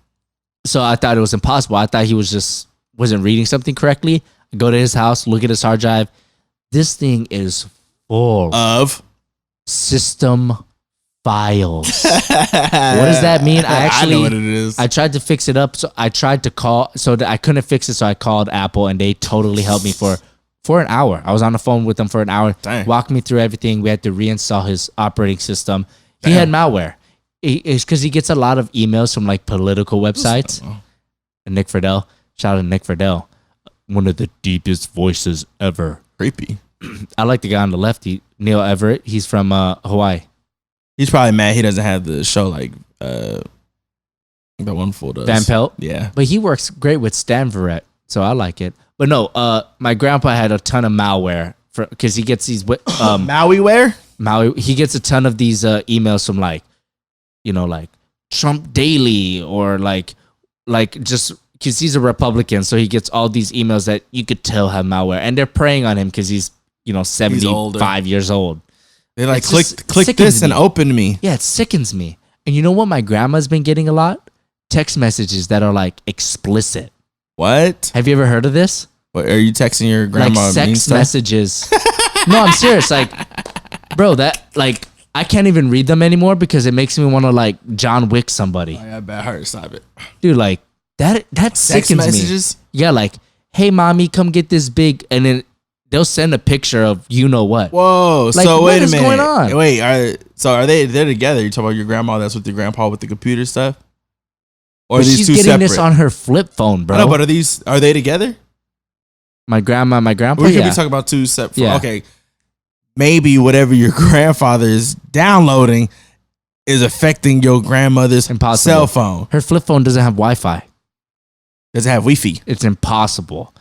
So I thought it was impossible. I thought he wasn't reading something correctly. I go to his house, look at his hard drive. This thing is full of system files. What does that mean? I know what it is. I tried to fix it up. So I tried to call, so that I couldn't fix it. So I called Apple and they totally helped me for an hour. I was on the phone with them for an hour. Dang. Walked me through everything. We had to reinstall his operating system. He had malware. It's because he gets a lot of emails from like political websites. And Nick Friedel, shout out to Nick Friedel, one of the deepest voices ever. Creepy. I like the guy on the left, Neil Everett. He's from Hawaii. He's probably mad he doesn't have the show like the one fool does. Van Pelt? Yeah. But he works great with Stan Verrett, so I like it. But no, my grandpa had a ton of malware because he gets these Mauiware? Maui. He gets a ton of these emails from like Trump Daily or like just because he's a Republican, so he gets all these emails that you could tell have malware, and they're preying on him because he's 75 years old. They like click this and open me. Yeah, it sickens me. And you know what my grandma's been getting a lot? Text messages that are like explicit. What? Have you ever heard of this? What, are you texting your grandma? Like sex messages. No, I'm serious. Like, bro, that like I can't even read them anymore because it makes me want to like John Wick somebody. I got a bad heart. Stop it, dude. Like that sex sickens messages? me. Yeah, like, hey, mommy, come get this big, and then they'll send a picture of you know what. Whoa! Like, so wait a minute. What is going on? Wait, they're together? You talking about your grandma that's with your grandpa with the computer stuff? Or are these she's two getting separate? this on her flip phone, bro. No, but are they together? My grandma, my grandpa. We could yeah. be talking about two separate. Yeah. Okay, maybe whatever your grandfather is downloading is affecting your grandmother's cell phone. Her flip phone doesn't have Wi-Fi. Does it have Wi-Fi? It's impossible.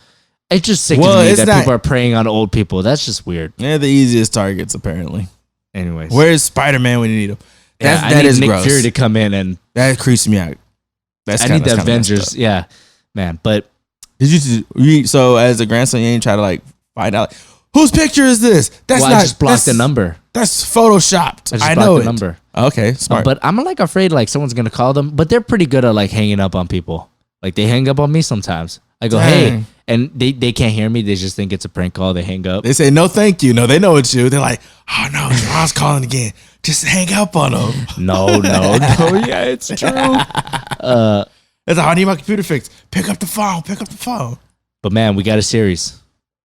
It just sickens me that people are preying on old people. That's just weird. They're the easiest targets, apparently. Anyways, where's Spider-Man when you need him? That is Nick Fury to come in and that creeps me out. I need the Avengers. Yeah, man. But did you? So as a grandson, you ain't try to like find out whose picture is this? That's I just blocked the number. That's photoshopped. I know the number. Okay, smart. But I'm like afraid like someone's gonna call them. But they're pretty good at like hanging up on people. Like they hang up on me sometimes. I go, hey, and they can't hear me. They just think it's a prank call. They hang up. They say no, thank you. No, they know it's you. They're like, oh no, John's calling again. Just hang up on him. No. Yeah, it's true. That's how I need my computer fixed. Pick up the phone. But man, we got a series.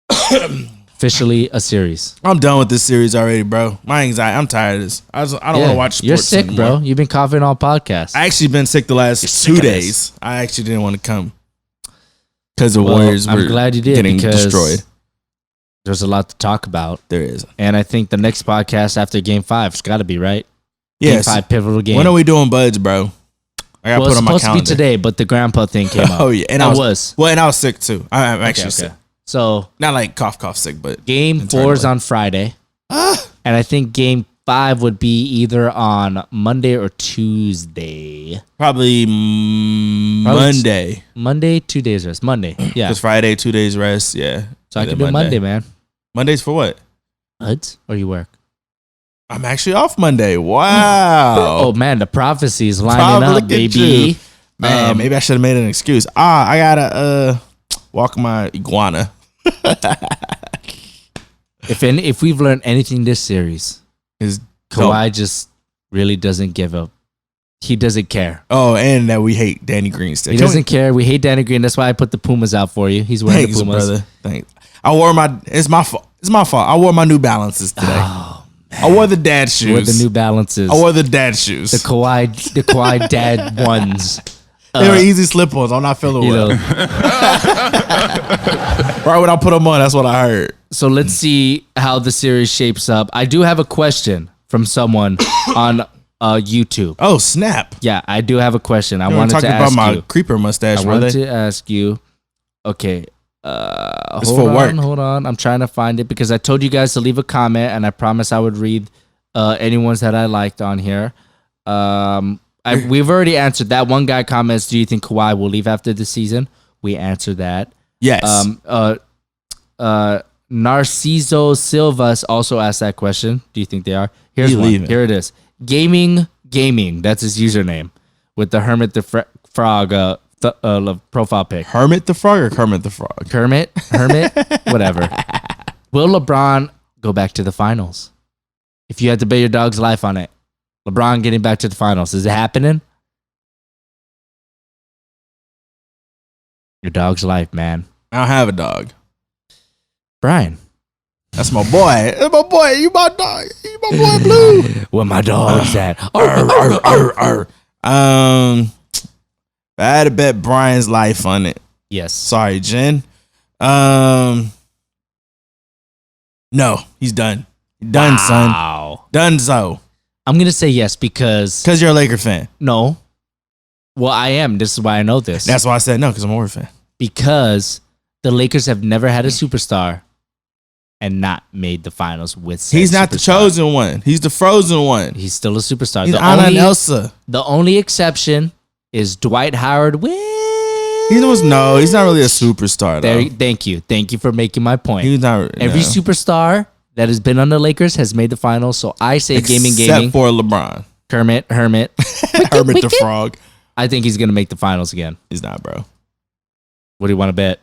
Officially a series. I'm done with this series already, bro. My anxiety. I'm tired of this. I don't want to watch sports. You're sick, anymore. bro. You've been coughing all podcasts. I actually been sick the last 2 days. I actually didn't want to come because the Warriors were glad you did getting destroyed. There's a lot to talk about. There is. And I think the next podcast after Game 5 has got to be, right? Yes. Game 5 pivotal game. When are we doing buds, bro? I got to put on my calendar. It was supposed to be today, but the grandpa thing came up. Oh, yeah. And I was sick, too. I'm actually sick. So not like cough sick, but Game 4 is on Friday. And I think Game 5 would be either on Monday or Tuesday. Probably Monday. Monday, 2 days rest. Monday. Yeah. It's Friday, 2 days rest. Yeah. So I can do Monday, man. Monday's for what? Buds? Or you work? I'm actually off Monday. Wow. Oh, man. The prophecy is lining up, baby. Man, maybe I should have made an excuse. I got to walk my iguana. If we've learned anything this series, is Kawhi just really doesn't give up. He doesn't care. Oh, and that we hate Danny Green still. He doesn't care. We hate Danny Green. That's why I put the Pumas out for you. He's wearing the Pumas. Brother. Thanks. It's my fault. It's my fault. I wore my New Balances today. Oh, man. I wore the dad shoes. Wore the New Balances. I wore the dad shoes. The Kawhi dad ones. They were easy slip-ons. I'm not feeling well. Right when I put them on, that's what I heard. So let's see how the series shapes up. I do have a question from someone on YouTube. Oh, snap. Yeah, I do have a question. I wanted to ask you. Talking about my creeper mustache, I wanted to ask you. Okay. Hold on. I'm trying to find it because I told you guys to leave a comment and I promised I would read anyone's that I liked on here. We've already answered that. One guy comments, do you think Kawhi will leave after the season? We answered that. Yes. Narciso Silvas also asked that question. Do you think they are? Here's one. Leaving. Here it is. Gaming. That's his username with the Hermit the Frog profile pic. Hermit the Frog or Kermit the Frog? Hermit, whatever. Will LeBron go back to the finals? If you had to bet your dog's life on it, LeBron getting back to the finals, is it happening? Your dog's life, man. I don't have a dog. Brian. That's my boy. That's my boy. You my dog. You my boy Blue. Where my dog's at. I had to bet Brian's life on it. Yes. Sorry, Jen. No, he's done. Done, son. Done so. I'm gonna say yes because you're a Laker fan. no. Well, I am. This is why I know this. That's why I said no, because I'm a Warrior fan. Because the Lakers have never had a superstar and not made the finals with said He's not the superstar. chosen one. He's the frozen one. He's still a superstar. He's The Anna and only, Elsa. the only exception is Dwight Howard. He's not really a superstar though. Thank you. Thank you for making my point. He's not Every superstar that has been on the Lakers has made the finals. So I say gaming. Except for LeBron. Hermit. Hermit the Frog. I think he's going to make the finals again. He's not, bro. What do you want to bet?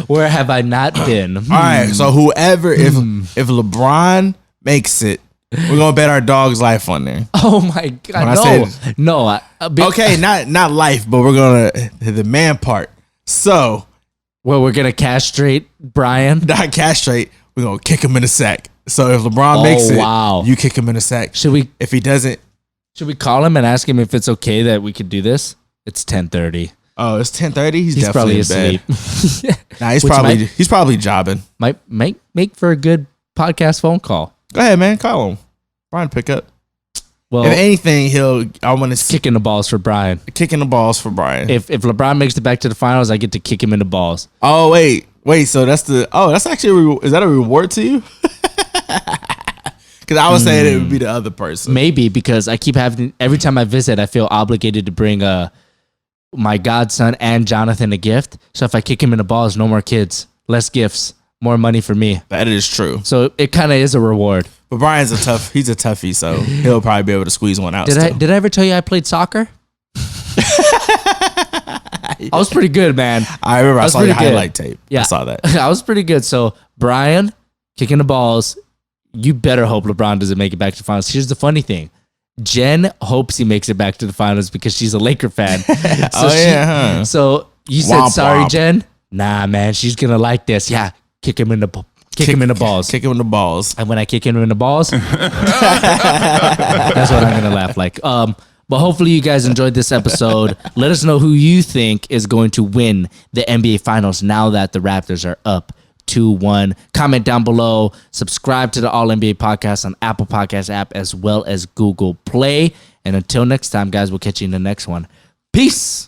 Where have I not been? All right, so whoever, if LeBron makes it, we're gonna bet our dog's life on there. Oh my God! Okay, not life, but we're gonna the man part. So, well, we're gonna castrate Brian. Not castrate. We're gonna kick him in the sack. So if LeBron makes it, you kick him in the sack. Should we? If he doesn't, should we call him and ask him if it's okay that we could do this? It's 10:30. Oh, it's 10:30. He's definitely probably asleep. Nah, he's Which probably jobbing. Might make for a good podcast phone call. Go ahead, man. Call him. Brian, pick up. Well, if anything, I want to kicking the balls for Brian. Kicking the balls for Brian. If LeBron makes it back to the finals, I get to kick him in the balls. Oh wait. So that's actually is that a reward to you? Because I was saying it would be the other person. Maybe because I keep having every time I visit, I feel obligated to bring my godson and Jonathan a gift. So if I kick him in the balls, no more kids, less gifts, more money for me. That is true. So it kind of is a reward. But Brian's he's a toughie, so he'll probably be able to squeeze one out. Did I ever tell you I played soccer? I was pretty good, man. I remember I saw your highlight tape. Yeah, I saw that. I was pretty good. So Brian kicking the balls. You better hope LeBron doesn't make it back to the finals. Here's the funny thing. Jen hopes he makes it back to the finals because she's a Laker fan. So you said womp, sorry, womp. Jen? Nah, man, she's gonna like this. Yeah, kick him in the balls. Kick him in the balls. And when I kick him in the balls, that's what I'm gonna laugh like. But hopefully you guys enjoyed this episode. Let us know who you think is going to win the NBA Finals now that the Raptors are up 2-1. Comment down below. Subscribe to the All NBA Podcast on Apple Podcast app as well as Google Play. And until next time, guys, we'll catch you in the next one. Peace.